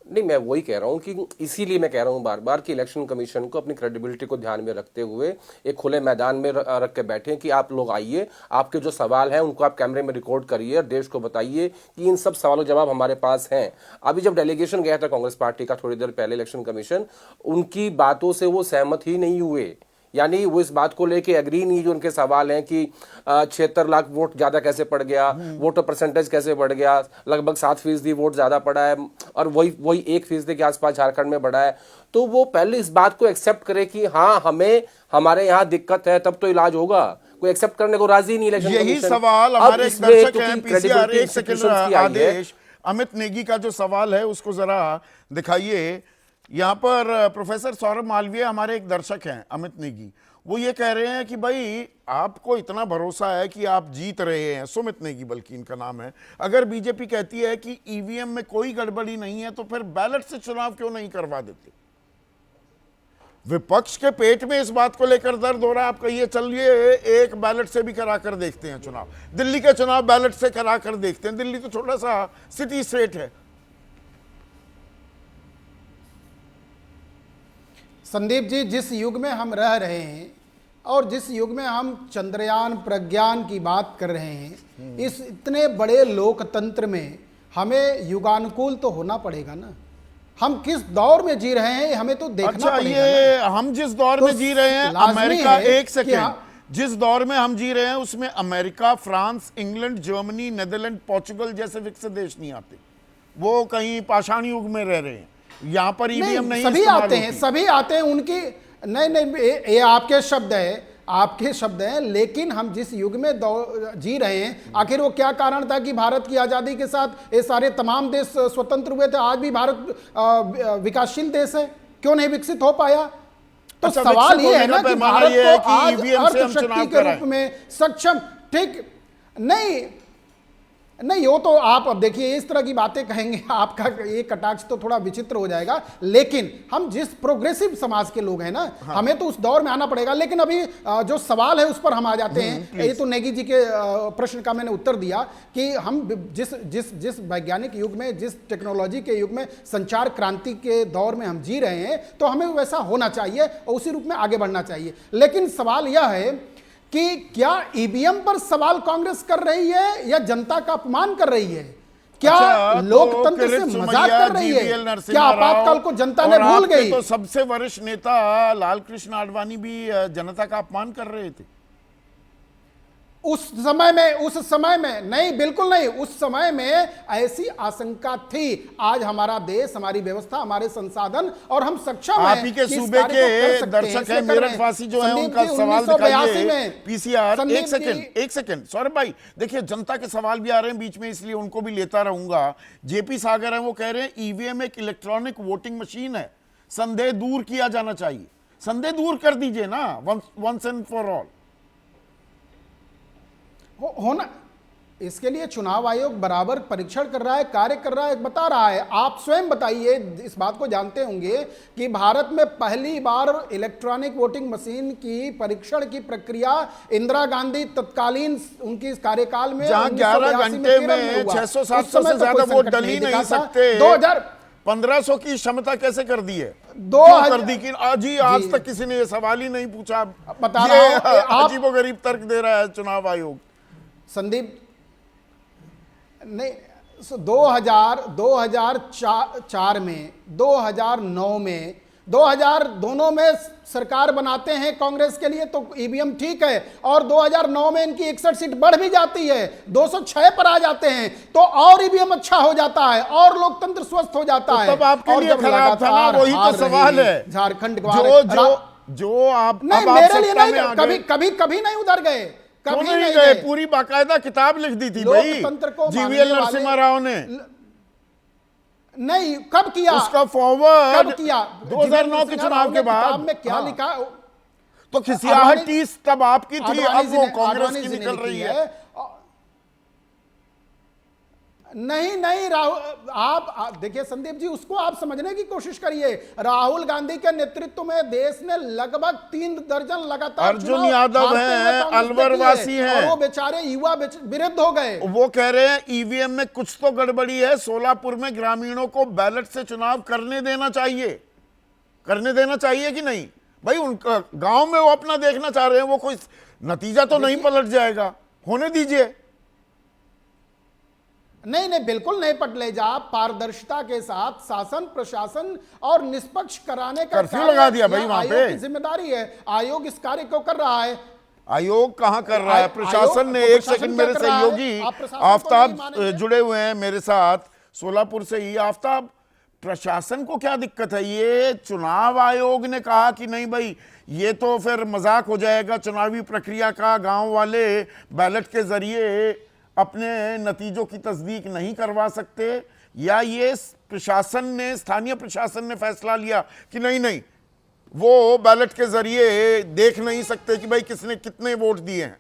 नहीं, मैं वही कह रहा हूं कि इसीलिए मैं कह रहा हूं बार बार कि इलेक्शन कमीशन को अपनी क्रेडिबिलिटी को ध्यान में रखते हुए एक खुले मैदान में रख के बैठे कि आप लोग आइए, आपके जो सवाल हैं उनको आप कैमरे में रिकॉर्ड करिए और देश को बताइए कि इन सब सवालों के जवाब हमारे पास हैं। अभी जब डेलीगेशन गया था कांग्रेस पार्टी का थोड़ी देर पहले इलेक्शन कमीशन, उनकी बातों से वो सहमत ही नहीं हुए, यानी वो इस बात को लेके एग्री नहीं, जो उनके सवाल हैं कि 76 लाख वोट ज्यादा कैसे पड़ गया, वोटर परसेंटेज कैसे बढ़ गया, लगभग 7% वोट ज्यादा पड़ा है और वही 1% के आसपास झारखंड में बढ़ा है। तो वो पहले इस बात को एक्सेप्ट करे कि हाँ हमें हमारे यहाँ दिक्कत है, तब तो इलाज होगा। कोई एक्सेप्ट करने को राजी नहीं इलेक्शन यही कमीशन। सवाल अब हमारे एक इसमें दर्शक क्योंकि हैं पीसीआर, credibility एक सेकंड institutions की आई है। आदेश, अमित नेगी का जो सवाल है उसको जरा दिखाइए। यहाँ पर प्रोफेसर सौरभ मालवीय हमारे एक दर्शक हैं, अमित नेगी, वो ये कह रहे हैं कि भाई आपको इतना भरोसा है कि आप जीत रहे हैं, सुमित नेगी बल्कि इनका नाम है, अगर बीजेपी कहती है कि ईवीएम में कोई गड़बड़ी नहीं है तो फिर बैलेट से चुनाव क्यों नहीं करवा देते? विपक्ष के पेट में इस बात को लेकर दर्द हो रहा है, आप कहिए चलिए एक बैलेट से भी करा कर देखते हैं चुनाव, दिल्ली के चुनाव बैलेट से करा कर देखते हैं। दिल्ली तो छोटा सा सिटी स्टेट है। संदीप जी, जिस युग में हम रह रहे हैं और जिस युग में हम चंद्रयान प्रज्ञान की बात कर रहे हैं, इस इतने बड़े लोकतंत्र में हमें युगानुकूल तो होना पड़ेगा ना। हम किस दौर में जी रहे हैं हमें तो देखना अच्छा, पड़ेगा ये ना। हम जिस दौर तो में जी रहे हैं, लाजमी अमेरिका, है एक कि सेकेंड, जिस दौर में हम जी रहे हैं उसमें America, France, England, Germany, Netherland, Portugal जैसे विकसित देश नहीं आते। वो कहीं पाषाण युग में रह रहे हैं। यहाँ पर ईवीएम नहीं सभी इस्तेमाल आते हैं, होती। सभी आते हैं उनकी। नहीं, ये आपके शब्द है, आपके शब्द हैं, लेकिन हम जिस युग में जी रहे हैं, आखिर वो क्या कारण था कि भारत की आज़ादी के साथ ये सारे तमाम देश स्वतंत्र हुए थे? आज भी भारत विकासशील देश है, क्यों नहीं विकसित हो पाया? तो अच्छा, सवाल ये है ना कि भारत ये है को कि आज ईवीएम से हम अर्थशक्ति चुनाव के कराएं। रूप में सक्षम, ठीक नहीं, वो तो आप अब देखिए इस तरह की बातें कहेंगे, आपका ये कटाक्ष तो थोड़ा विचित्र हो जाएगा। लेकिन हम जिस प्रोग्रेसिव समाज के लोग हैं ना, हमें तो उस दौर में आना पड़ेगा। लेकिन अभी जो सवाल है उस पर हम आ जाते हैं। ये तो नेगी जी के प्रश्न का मैंने उत्तर दिया कि हम जिस जिस जिस वैज्ञानिक युग में, जिस टेक्नोलॉजी के युग में, संचार क्रांति के दौर में हम जी रहे हैं, तो हमें वैसा होना चाहिए और उसी रूप में आगे बढ़ना चाहिए। लेकिन सवाल यह है कि क्या ईवीएम पर सवाल कांग्रेस कर रही है या जनता का अपमान कर रही है? क्या अच्छा, लोकतंत्र से मजाक कर रही है? क्या आपातकाल को जनता ने भूल गई? तो सबसे वरिष्ठ नेता लाल कृष्ण आडवाणी भी जनता का अपमान कर रहे थे उस समय में नहीं, बिल्कुल नहीं। उस समय में ऐसी आशंका थी। आज हमारा देश, हमारी व्यवस्था, हमारे संसाधन और हम सक्षम हैं। आप ही के सूबे के दर्शक हैं, मेरठवासी जो हैं, उनका सवाल दिखाइए। पीसीआर, एक सेकंड सौरभ भाई, देखिए जनता के सवाल भी आ रहे हैं बीच में, इसलिए उनको भी लेता रहूंगा। जेपी सागर हैं, वो कह रहे हैं ईवीएम एक इलेक्ट्रॉनिक वोटिंग मशीन है, संदेह दूर किया जाना चाहिए। संदेह दूर कर दीजिए ना, वंस एंड फॉर ऑल। होना, इसके लिए चुनाव आयोग बराबर परीक्षण कर रहा है, कार्य कर रहा है, बता रहा है। आप स्वयं बताइए, इस बात को जानते होंगे कि भारत में पहली बार इलेक्ट्रॉनिक वोटिंग मशीन की परीक्षण की प्रक्रिया इंदिरा गांधी तत्कालीन उनकी कार्यकाल में, जहां 11 घंटे में 600-700 से ज्यादा वोट डल ही नहीं सकते, 1500 की क्षमता कैसे कर दी है? कर दी कि आज तक किसी ने ये सवाल ही नहीं पूछा। बता रहा हूं, अजीबोगरीब तर्क दे रहा है चुनाव आयोग। संदीप, नहीं, 2004 में, 2009 में, 2000 दोनों में सरकार बनाते हैं कांग्रेस के लिए तो ईवीएम ठीक है, और 2009 में इनकी 61 सीट बढ़ भी जाती है, 206 पर आ जाते हैं, तो और ईवीएम अच्छा हो जाता है और लोकतंत्र स्वस्थ हो जाता है। तब आपके लिए खराब था ना, वही तो सवाल है। झारखंड जो आप नहीं, मेरे लिए नहीं, कभी नहीं उधर गए, कभी नहीं गए। पूरी बाकायदा किताब लिख दी थी भाई जीवीएल नरसिम्हा राव ने। नहीं, कब किया उसका फॉरवर्ड? कब किया? 2009 के चुनाव के बाद। किताब में क्या लिखा? तो खिसियाहट टीस तब आपकी थी, अब वो कांग्रेस की निकल रही है। नहीं नहीं राहुल, आप देखिए संदीप जी, उसको आप समझने की कोशिश करिए। राहुल गांधी के नेतृत्व में देश ने लगभग 3 दर्जन लगातार अर्जुन चुनाव यादव हारते हुए हैं, कांग्रेस ने अलवर किए, वासी हैं। और वो बेचारे युवा विरुद्ध हो गए। वो कह रहे हैं ईवीएम में कुछ तो गड़बड़ी है, सोलापुर में ग्रामीणों को बैलेट से चुनाव करने देना चाहिए कि नहीं? भाई उनका गांव में वो अपना देखना चाह रहे हैं, वो कोई नतीजा तो नहीं पलट जाएगा, होने दीजिए। नहीं नहीं, बिल्कुल नहीं पटलेजा। पारदर्शिता के साथ शासन प्रशासन और निष्पक्ष कराने का कर्फ्यू लगा दिया भाई वहां पे। आयोग की जिम्मेदारी है। आयोग इस कार्य को कर रहा है। आयोग कहां कर रहा है? प्रशासन ने। एक सेकंड, मेरे सहयोगी आफ्ताब जुड़े हुए हैं मेरे साथ सोलापुर से ही। आफ्ताब, प्रशासन को क्या दिक्कत है? ये चुनाव आयोग ने कहा कि नहीं भाई, ये तो फिर मजाक हो जाएगा चुनावी प्रक्रिया का, गांव वाले बैलेट के जरिए अपने नतीजों की तस्दीक नहीं करवा सकते, या ये प्रशासन ने, स्थानीय प्रशासन ने फैसला लिया कि नहीं नहीं, वो बैलेट के जरिए देख नहीं सकते कि भाई किसने कितने वोट दिए हैं?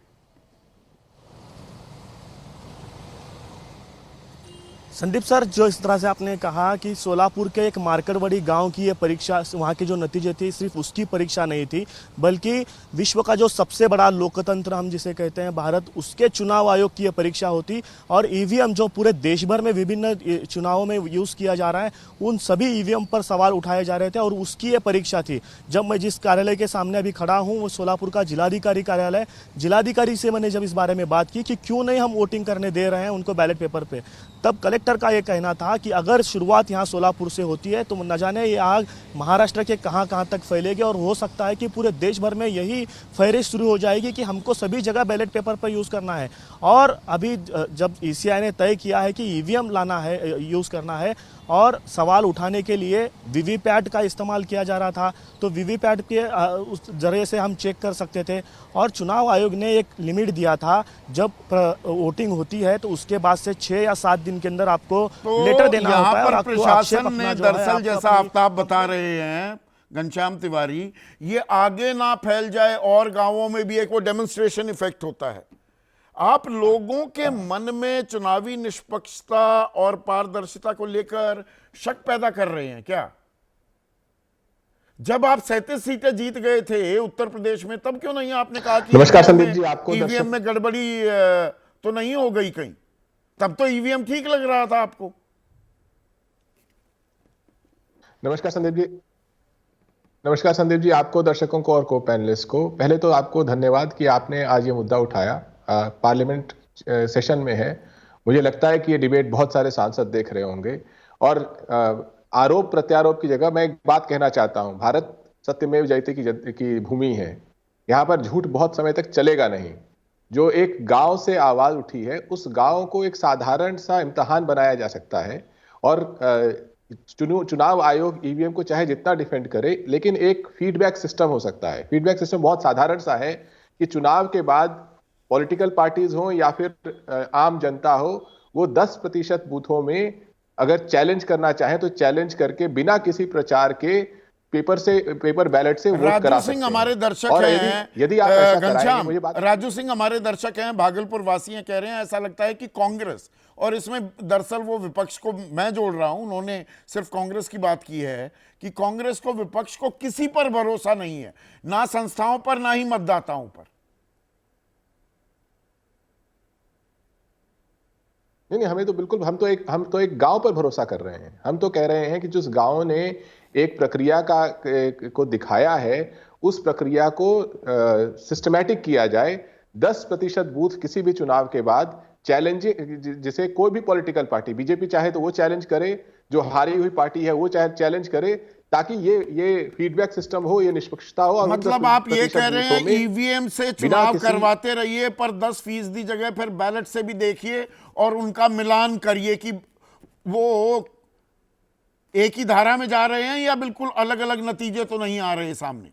संदीप सर, जो इस तरह से आपने कहा कि सोलापुर के एक मार्करवाड़ी गांव की ये परीक्षा, वहां के जो नतीजे थे सिर्फ उसकी परीक्षा नहीं थी, बल्कि विश्व का जो सबसे बड़ा लोकतंत्र हम जिसे कहते हैं भारत, उसके चुनाव आयोग की ये परीक्षा होती। और ईवीएम जो पूरे देश भर में विभिन्न चुनावों में यूज़ किया जा रहा है, उन सभी ईवीएम पर सवाल उठाए जा रहे थे और उसकी ये परीक्षा थी। जब मैं जिस कार्यालय के सामने अभी खड़ा हूँ वो सोलापुर का जिलाधिकारी कार्यालय, जिलाधिकारी से मैंने जब इस बारे में बात की कि क्यों नहीं हम वोटिंग करने दे रहे हैं उनको बैलेट पेपर पे, तब कलेक्टर का ये कहना था कि अगर शुरुआत यहाँ सोलापुर से होती है तो न जाने ये आग महाराष्ट्र के कहाँ तक फैलेगी, और हो सकता है कि पूरे देश भर में यही फहरिस्त शुरू हो जाएगी कि हमको सभी जगह बैलेट पेपर पर यूज़ करना है। और अभी जब ईसीआई ने तय किया है कि ईवीएम लाना है, यूज़ करना है, और सवाल उठाने के लिए वीवीपैट का इस्तेमाल किया जा रहा था, तो वीवीपैट के उस जरिए से हम चेक कर सकते थे। और चुनाव आयोग ने एक लिमिट दिया था, जब वोटिंग होती है तो उसके बाद से 6 या 7 दिन के अंदर आपको तो लेटर देना होता है। और आपको प्रशासन ने दरअसल, जैसा आफ्ताब बता रहे हैं घनश्याम तिवारी, ये आगे ना फैल जाए और गांवों में भी एक वो डेमोन्स्ट्रेशन इफेक्ट होता है। आप लोगों के मन में चुनावी निष्पक्षता और पारदर्शिता को लेकर शक पैदा कर रहे हैं क्या? जब आप 37 सीटें जीत गए थे उत्तर प्रदेश में, तब क्यों नहीं आपने कहा कि नमस्कार संदीप जी, आपको ईवीएम में गड़बड़ी तो नहीं हो गई कहीं? तब तो ईवीएम ठीक लग रहा था आपको। नमस्कार संदीप जी, आपको, दर्शकों को और को पैनलिस्ट को। पहले तो आपको धन्यवाद कि आपने आज ये मुद्दा उठाया। पार्लियामेंट सेशन में है, मुझे लगता है कि ये डिबेट बहुत सारे सांसद देख रहे होंगे। और आरोप प्रत्यारोप की जगह मैं एक बात कहना चाहता हूं, भारत सत्यमेव जयते की भूमि है। यहाँ पर झूठ बहुत समय तक चलेगा नहीं। जो एक गांव से आवाज उठी है, उस गांव को एक साधारण सा इम्तिहान बनाया जा सकता है। और चुनाव आयोग ईवीएम को चाहे जितना डिफेंड करे, लेकिन एक फीडबैक सिस्टम हो सकता है। फीडबैक सिस्टम बहुत साधारण सा है कि चुनाव के बाद पॉलिटिकल पार्टीज हो या फिर आम जनता हो, वो 10% बूथों में अगर चैलेंज करना चाहे तो चैलेंज करके बिना किसी प्रचार के पेपर बैलेट से वोट करा सकते हैं। राजू सिंह हमारे दर्शक हैं, यदि आप ऐसा कराएंगे, घनश्याम, मुझे बात, राजू सिंह हमारे दर्शक हैं, भागलपुर वासी हैं, कह रहे हैं ऐसा लगता है कि कांग्रेस, और इसमें दरअसल वो विपक्ष को मैं जोड़ रहा हूं, उन्होंने सिर्फ कांग्रेस की बात की है कि कांग्रेस को, विपक्ष को किसी पर भरोसा नहीं है, ना संस्थाओं पर ना ही मतदाताओं पर। नहीं, हमें तो बिल्कुल, हम तो एक गांव पर भरोसा कर रहे हैं। हम तो कह रहे हैं कि जिस गांव ने एक प्रक्रिया को दिखाया है, उस प्रक्रिया को सिस्टमैटिक किया जाए। 10% बूथ किसी भी चुनाव के बाद चैलेंजिंग, जिसे कोई भी पॉलिटिकल पार्टी, बीजेपी चाहे तो वो चैलेंज करे, जो हारी हुई पार्टी है वो चाहे चैलेंज करे, ताकि ये फीडबैक सिस्टम हो, ये निष्पक्षता हो। मतलब आप ये कह रहे हैं ईवीएम से चुनाव करवाते रहिए, पर 10% जगह फिर बैलेट से भी देखिए और उनका मिलान करिए कि वो एक ही धारा में जा रहे हैं या बिल्कुल अलग अलग नतीजे तो नहीं आ रहे सामने।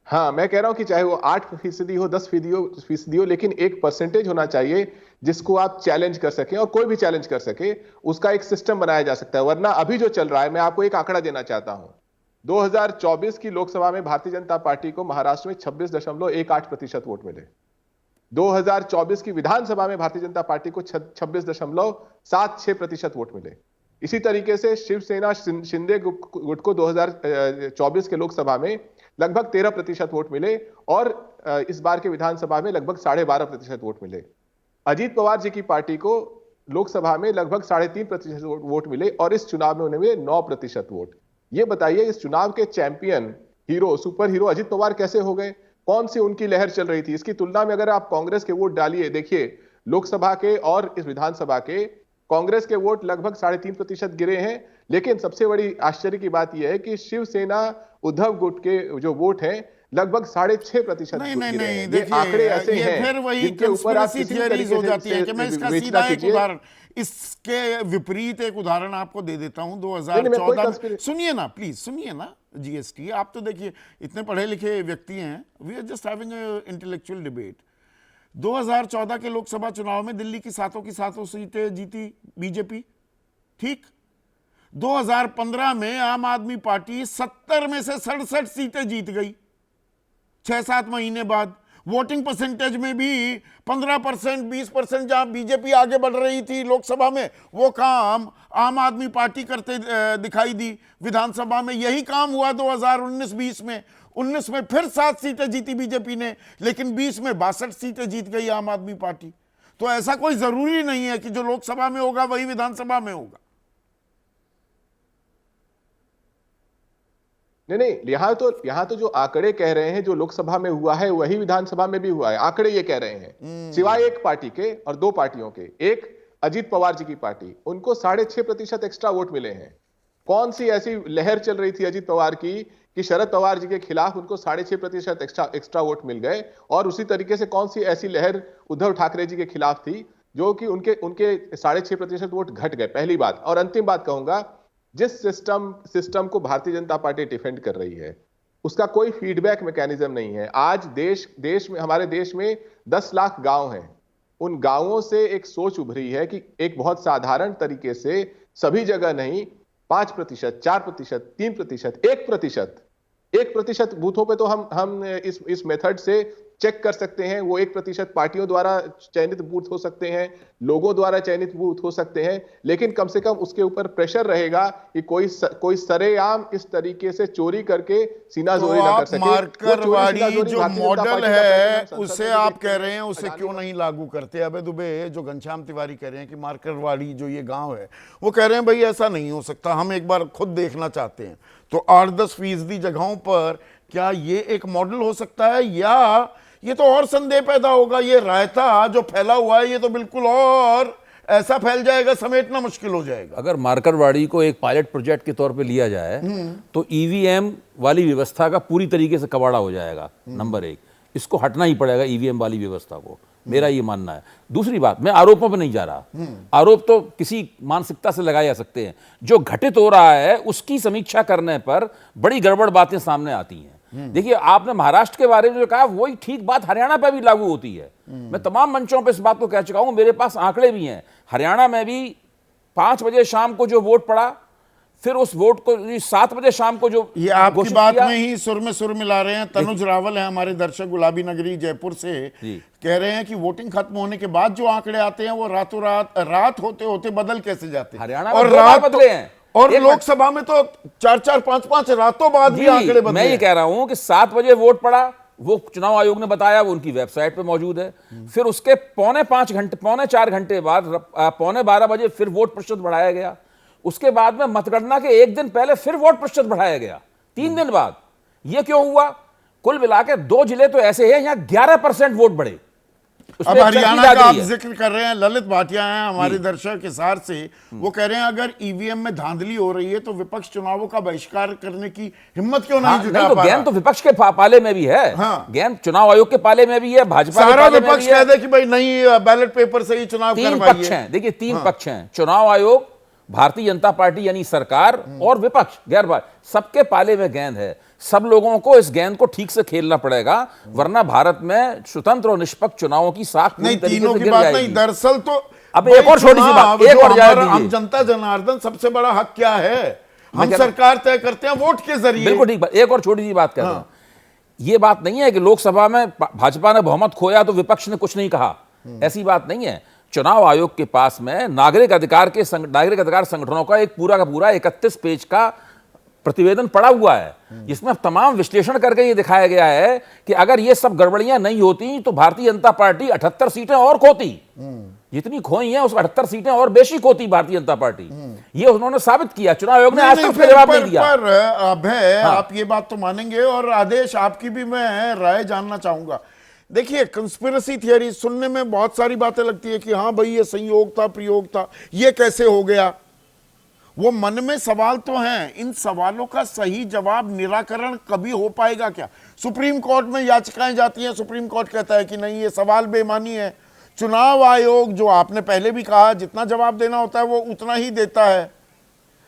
हाँ, मैं कह रहा हूं कि चाहे वो 8% हो, 10% हो, लेकिन एक परसेंटेज होना चाहिए जिसको आप चैलेंज कर सकें, और कोई भी चैलेंज कर सके। उसका एक सिस्टम बनाया जा सकता है। वरना अभी जो चल रहा है, मैं आपको एक आंकड़ा देना चाहता हूं। 2024 की लोकसभा में भारतीय जनता पार्टी को महाराष्ट्र में 26.18% वोट मिले। 2024 की विधानसभा में भारतीय जनता पार्टी को 26.76% वोट मिले। इसी तरीके से शिवसेना शिंदे गुट को 2024 के लोकसभा में लगभग 13% वोट मिले और इस बार के विधानसभा में लगभग 12.5% वोट मिले। अजीत पवार जी की पार्टी को लोकसभा में लगभग 3.5% वोट मिले और इस चुनाव में उन्हें मिले 9% वोट। ये बताइए इस चुनाव के champion hero, super hero Ajit Pawar कैसे हो गए? कौन सी उनकी लहर चल रही थी? इसकी तुलना में अगर आप कांग्रेस के वोट डालिए, देखिए लोकसभा के और इस विधानसभा के कांग्रेस के वोट लगभग 3.5% गिरे हैं। लेकिन सबसे बड़ी आश्चर्य की बात यह है कि शिवसेना उद्धव गुट के जो वोट हैं लगभग 6.5% नहीं, देखिए आंकड़े ऐसे ये हैं फिर वही जिनके ऊपर आप कंस्पिरेसी किसी थियरीज हो जाती है कि मैं इसका सीधा एक कीजिए। उदाहरण, इसके विपरीत एक उदाहरण आपको दे देता हूं। नहीं, 2014 में सुनिए ना, प्लीज सुनिए ना, जीएसटी आप तो देखिए इतने पढ़े लिखे व्यक्ति हैं, we are just having intellectual debate. 2014 के लोकसभा चुनाव में दिल्ली की सातों सीटें जीती बीजेपी, ठीक। 2015 में आम आदमी पार्टी 70 में से 67 सीटें जीत गई 6-7 महीने बाद। वोटिंग परसेंटेज में भी 15%, 20% जहां बीजेपी आगे बढ़ रही थी लोकसभा में, वो काम आम आदमी पार्टी करते दिखाई दी। विधानसभा में यही काम हुआ 2019-20 में। 19 में फिर 7 सीटें जीती बीजेपी ने, लेकिन 20 में 62 सीटें जीत गई आम आदमी पार्टी। तो ऐसा कोई जरूरी नहीं है कि जो लोकसभा में होगा वही विधानसभा में होगा। नहीं, यहां तो जो आंकड़े कह रहे हैं जो लोकसभा में हुआ है वही विधानसभा में भी हुआ है। आंकड़े ये कह रहे हैं, सिवाय एक पार्टी के और 2 पार्टियों के। एक अजीत पवार जी की पार्टी, उनको 6.5% एक्स्ट्रा वोट मिले हैं। कौन सी ऐसी लहर चल रही थी अजीत पवार की कि शरद पवार जी के खिलाफ उनको 6.5% एक्स्ट्रा वोट मिल गए? और उसी तरीके से कौन सी ऐसी लहर उद्धव ठाकरे जी के खिलाफ थी जो कि उनके 6.5% वोट घट गए? पहली बात। और अंतिम बात कहूंगा, जिस सिस्टम को भारतीय जनता पार्टी डिफेंड कर रही है उसका कोई फीडबैक मैकेनिज्म नहीं है। आज देश में, हमारे देश में 10 लाख गांव हैं। उन गांवों से एक सोच उभरी है कि एक बहुत साधारण तरीके से सभी जगह नहीं, 5%, 4%, 3%, 1% बूथों पे तो हम इस मेथड से चेक कर सकते हैं। वो 1% पार्टियों द्वारा चयनित बूथ हो सकते हैं, लोगों द्वारा चयनित बूथ हो सकते हैं, लेकिन कम से कम उसके ऊपर प्रेशर रहेगा कि कोई सरेआम इस तरीके से चोरी करके सीनाजोरी ना कर सके। मार्करवाड़ी जो मॉडल है उसे आप कह रहे हैं उसे क्यों नहीं लागू करते? अबे दुबे, जो घनश्याम तिवारी कह रहे हैं कि मार्करवाड़ी जो ये गांव है, वो कह रहे हैं भाई ऐसा नहीं हो सकता, हम एक बार खुद देखना चाहते हैं। तो 8-10% जगहों पर क्या ये एक मॉडल हो सकता है, या ये तो और संदेह पैदा होगा? ये रायता जो फैला हुआ है ये तो बिल्कुल और ऐसा फैल जाएगा, समेटना मुश्किल हो जाएगा। अगर मार्करवाड़ी को एक पायलट प्रोजेक्ट के तौर पे लिया जाए तो ईवीएम वाली व्यवस्था का पूरी तरीके से कबाड़ा हो जाएगा। नंबर 1, इसको हटना ही पड़ेगा ईवीएम वाली व्यवस्था को, मेरा ये मानना है। दूसरी बात, मैं आरोपों पर नहीं जा रहा, आरोप तो किसी मानसिकता से लगाए जा सकते हैं। जो घटित हो रहा है उसकी समीक्षा करने पर बड़ी गड़बड़ बातें सामने आती हैं। देखिए, आपने महाराष्ट्र के बारे में जो कहा वही ठीक बात हरियाणा पर भी लागू होती है। मैं तमाम मंचों पर इस बात को कह चुका हूं, मेरे पास आंकड़े भी हैं। हरियाणा में भी 5 बजे शाम को जो वोट पड़ा, फिर उस वोट को 7 बजे शाम को जो ये आपकी बात में ही सुर में सुर मिला रहे हैं। तनुज रावल है हमारे दर्शक, गुलाबी नगरी जयपुर से, कह रहे हैं कि वोटिंग खत्म होने के बाद जो आंकड़े आते हैं वो रात होते होते बदल कैसे जाते हैं। हरियाणा में 2 बार बदले हैं और लोकसभा में तो 4-4, 5-5 रातों बाद भी आंकड़े बदले। मैं ये कह रहा हूं कि 7 बजे वोट पड़ा, वो चुनाव आयोग ने बताया, वो उनकी वेबसाइट पे मौजूद है। फिर उसके पौने 4 घंटे बाद 11:15 बजे फिर वोट प्रतिशत बढ़ाया गया। उसके बाद में मतगणना के 1 दिन पहले फिर वोट प्रतिशत बढ़ाया गया, 3 दिन बाद। ये क्यों हुआ? कुल मिला के 2 जिले तो ऐसे हैं यहाँ 11% वोट बढ़े। अब हरियाणा का आप जिक्र कर रहे हैं, ललित भाटिया हैं हमारे दर्शक हिसार से, वो कह रहे हैं अगर ईवीएम में धांधली हो रही है तो विपक्ष चुनावों का बहिष्कार करने की हिम्मत क्यों नहीं जुटा पा रहा? गेंद तो विपक्ष के पाले में भी है। हाँ। गेंद चुनाव आयोग के पाले में भी है, भाजपा के सारा विपक्ष कह दे कि भाई नहीं, बैलेट पेपर से ही चुनाव करवाइए। 3 पक्ष हैं, देखिए 3 पक्ष हैं, चुनाव आयोग, भारतीय जनता पार्टी यानी सरकार और विपक्ष गैर भाजपा, सबके पाले में गेंद है। सब लोगों को इस गेंद को ठीक से खेलना पड़ेगा, वरना भारत में स्वतंत्र और निष्पक्ष चुनावों की साख नहीं, तीनों की बात नहीं। दरअसल तो अब एक और छोटी सी बात, एक और हम जनता जनार्दन सबसे बड़ा हक क्या है? हम सरकार तय करते हैं वोट के जरिए। बिल्कुल ठीक बात। एक और छोटी सी बात कहता हूं, ये बात नहीं है कि लोकसभा में भाजपा ने बहुमत खोया तो विपक्ष ने कुछ नहीं कहा, ऐसी बात नहीं है। चुनाव आयोग के पास में नागरिक अधिकार संगठनों का एक पूरा का पूरा 31 पेज का प्रतिवेदन पड़ा हुआ है, जिसमें तमाम विश्लेषण करके ये दिखाया गया है कि अगर ये सब गड़बड़ियां नहीं होती तो भारतीय जनता पार्टी 78 सीटें और खोती, जितनी खोई हैं उस 78 सीटें और बेशी खोती भारतीय जनता पार्टी। ये उन्होंने साबित किया, चुनाव आयोग ने आज तक उसका जवाब नहीं दिया। पर अभय, आप ये बात तो मानेंगे, और आदेश आपकी भी मैं राय जानना चाहूंगा। देखिए, कंस्पिरेसी थियरी सुनने में बहुत सारी बातें लगती है कि हाँ भाई ये संयोग था, प्रयोग था, ये कैसे हो गया। वो मन में सवाल तो हैं, इन सवालों का सही जवाब, निराकरण कभी हो पाएगा क्या? सुप्रीम कोर्ट में याचिकाएं जाती हैं, सुप्रीम कोर्ट कहता है कि नहीं ये सवाल बेईमानी है। चुनाव आयोग, जो आपने पहले भी कहा, जितना जवाब देना होता है वो उतना ही देता है।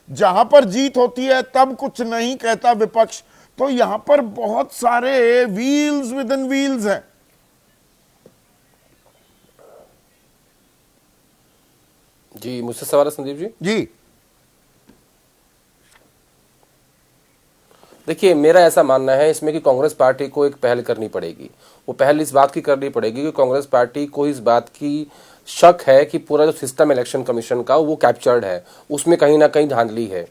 जहां पर जीत होती है तब कुछ नहीं कहता विपक्ष। तो यहां पर बहुत सारे व्हील्स विद इन व्हील्स हैं। जी, मुझसे सवाल है संदीप जी। जी, देखिए, मेरा ऐसा मानना है इसमें कि कांग्रेस पार्टी को एक पहल करनी पड़ेगी। वो पहल इस बात की करनी पड़ेगी कि कांग्रेस पार्टी को इस बात की शक है कि पूरा जो सिस्टम इलेक्शन कमीशन का वो कैप्चर्ड है, उसमें कहीं ना कहीं धांधली है।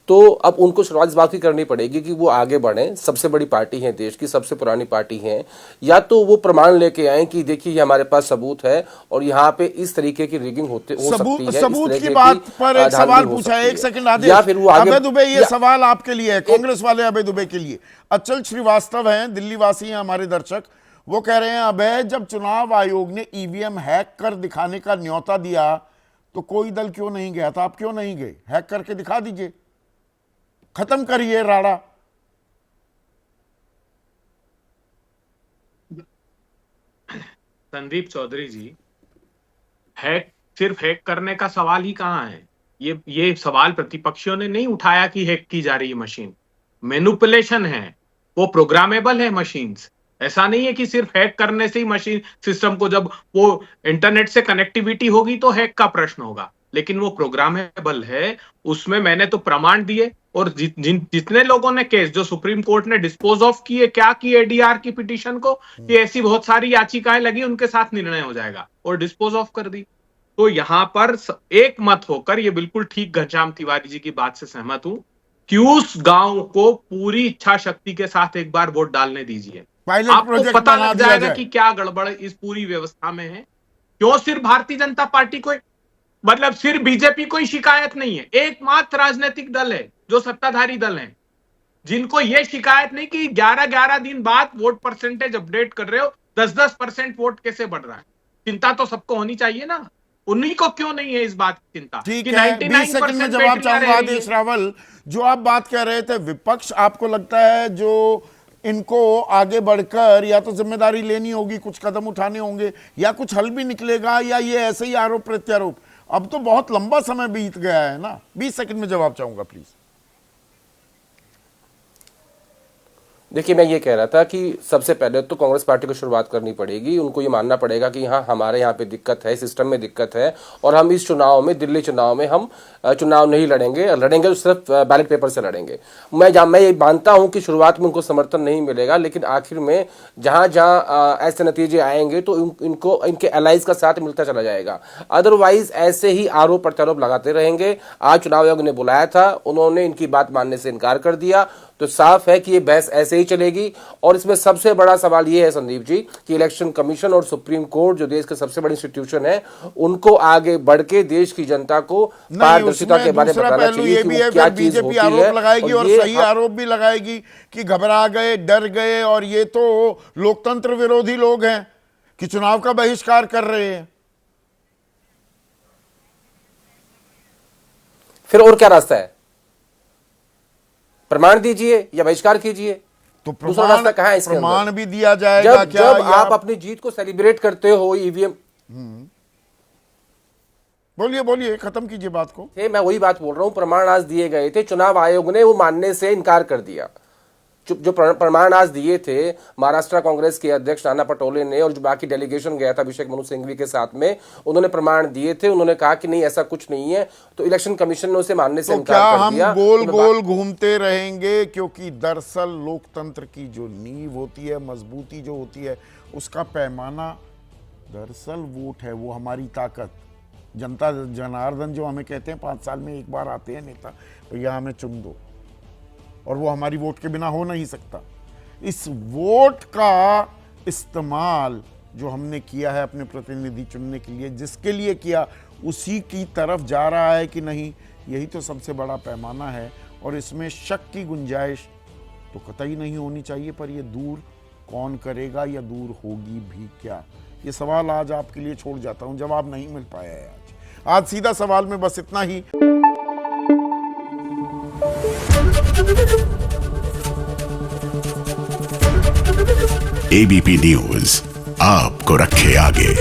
तो अब उनको शुरुआत इस बात की करनी पड़ेगी कि वो आगे बढ़ें, सबसे बड़ी पार्टी है देश की, सबसे पुरानी पार्टी है, या तो वो प्रमाण लेके आए कि देखिए ये हमारे पास सबूत है और यहाँ पे इस तरीके की रिगिंग हो सकती है। सबूत की बात पर एक सवाल पूछा है, एक सेकंड आदेश। या फिर वो आगे अभय दुबे, ये सवाल आपके लिए है, कांग्रेस वाले अभय दुबे के लिए। अचल श्रीवास्तव हैं, दिल्ली वासी हैं हमारे दर्शक, वो कह रहे हैं अभय, जब चुनाव आयोग ने ईवीएम हैक कर दिखाने का न्योता दिया तो कोई दल क्यों नहीं गया था? आप क्यों नहीं गए? हैक करके दिखा दीजिए, खत्म करिए राड़ा। संदीप चौधरी जी, सिर्फ हैक करने का सवाल ही कहां है? ये सवाल प्रतिपक्षियों ने नहीं उठाया कि हैक की जा रही है मशीन। मैनिपुलेशन है, वो प्रोग्रामेबल है मशीन्स। ऐसा नहीं है कि सिर्फ हैक करने से ही मशीन सिस्टम को, जब वो इंटरनेट से कनेक्टिविटी होगी तो हैक का प्रश्न होगा, लेकिन वो प्रोग्रामेबल है। उसमें मैंने तो प्रमाण दिए, और जितने लोगों ने केस जो सुप्रीम कोर्ट ने डिस्पोज ऑफ किए, क्या की एडीआर की पिटीशन को, कि ऐसी बहुत सारी याचिकाएं लगी, उनके साथ निर्णय हो जाएगा, और डिस्पोज ऑफ कर दी। तो यहां पर एक मत होकर, ये बिल्कुल ठीक घनश्याम तिवारी जी की बात से सहमत हूं कि उस गांव को पूरी इच्छा शक्ति के साथ एक बार वोट डालने दीजिए, आपको पता लग जाएगा कि क्या गड़बड़ इस पूरी व्यवस्था में है। क्यों सिर्फ भारतीय जनता पार्टी को, मतलब सिर्फ बीजेपी को ही शिकायत नहीं है, एकमात्र राजनीतिक दल है जो सत्ताधारी दल है जिनको यह शिकायत नहीं कि 11-11 दिन बाद वोट परसेंटेज अपडेट कर रहे हो, 10-10% वोट कैसे बढ़ रहा है। चिंता तो सबको होनी चाहिए ना, उन्हीं को क्यों नहीं है इस बात की चिंता? ठीक है, 20 सेकंड में जवाब चाहूंगा आदेश रावल। जो आप बात कह रहे थे, विपक्ष आपको लगता है जो इनको आगे बढ़कर या तो जिम्मेदारी लेनी होगी, कुछ कदम उठाने होंगे, या कुछ हल भी निकलेगा, या ये ऐसे ही आरोप प्रत्यारोप? अब तो बहुत लंबा समय बीत गया है ना। 20 सेकंड में जवाब चाहूंगा प्लीज। देखिए, मैं ये कह रहा था कि सबसे पहले तो कांग्रेस पार्टी को शुरुआत करनी पड़ेगी। उनको ये मानना पड़ेगा कि हाँ, हमारे यहाँ पे दिक्कत है, सिस्टम में दिक्कत है, और हम इस चुनाव में, दिल्ली चुनाव में हम चुनाव नहीं लड़ेंगे तो सिर्फ बैलेट पेपर से लड़ेंगे। मैं ये मानता हूँ कि शुरुआत में उनको समर्थन नहीं मिलेगा, लेकिन आखिर में जहाँ जहाँ ऐसे नतीजे आएंगे तो इनको इनके एलाइज का साथ मिलता चला जाएगा। अदरवाइज ऐसे ही आरोप प्रत्यारोप लगाते रहेंगे। आज चुनाव आयोग ने बुलाया था, उन्होंने इनकी बात मानने से इनकार कर दिया, तो साफ है कि ये बहस ऐसे ही चलेगी। और इसमें सबसे बड़ा सवाल ये है संदीप जी कि इलेक्शन कमीशन और सुप्रीम कोर्ट, जो देश के सबसे बड़ी इंस्टीट्यूशन है, उनको आगे बढ़ के देश की जनता को पारदर्शिता के बारे में बताना चाहिए कि वो क्या चीज होती है। आरोप लगाएगी और सही आरोप भी लगाएगी कि घबरा गए, डर गए, और ये तो लोकतंत्र विरोधी लोग हैं कि चुनाव का बहिष्कार कर रहे हैं। फिर और क्या रास्ता है? प्रमाण दीजिए या बहिष्कार कीजिए, तो दूसरा रास्ता कहां है? इसके प्रमाण भी दिया जाएगा क्या? जब आप अपनी जीत को सेलिब्रेट करते हो ईवीएम। बोलिए, खत्म कीजिए बात को। मैं वही बात बोल रहा हूं, प्रमाण आज दिए गए थे, चुनाव आयोग ने वो मानने से इनकार कर दिया। जो प्रमाण आज दिए थे महाराष्ट्र कांग्रेस के अध्यक्ष नाना पटोले ने, और जो बाकी डेलीगेशन गया था अभिषेक मनु सिंघवी के साथ में, उन्होंने प्रमाण दिए थे। उन्होंने कहा कि नहीं ऐसा कुछ नहीं है, तो इलेक्शन कमीशन ने उसे मानने से तो इनकार क्या कर हम दिया। गोल गोल घूमते रहेंगे? क्योंकि दरअसल लोकतंत्र की जो नींव होती है, मजबूती जो होती है, उसका पैमाना दरअसल वोट है, वो हमारी ताकत। जनता जनार्दन जो हमें कहते हैं 5 साल में एक बार आते हैं नेता, भैया हमें चुन दो, और वो हमारी वोट के बिना हो नहीं सकता। इस वोट का इस्तेमाल जो हमने किया है अपने प्रतिनिधि चुनने के लिए, जिसके लिए किया, उसी की तरफ जा रहा है कि नहीं, यही तो सबसे बड़ा पैमाना है। और इसमें शक की गुंजाइश तो कतई नहीं होनी चाहिए, पर ये दूर कौन करेगा या दूर होगी भी क्या, ये सवाल आज आपके लिए छोड़ जाता हूं। जवाब नहीं मिल पाया है आज सीधा सवाल में बस इतना ही। एबीपी न्यूज आपको रखे आगे।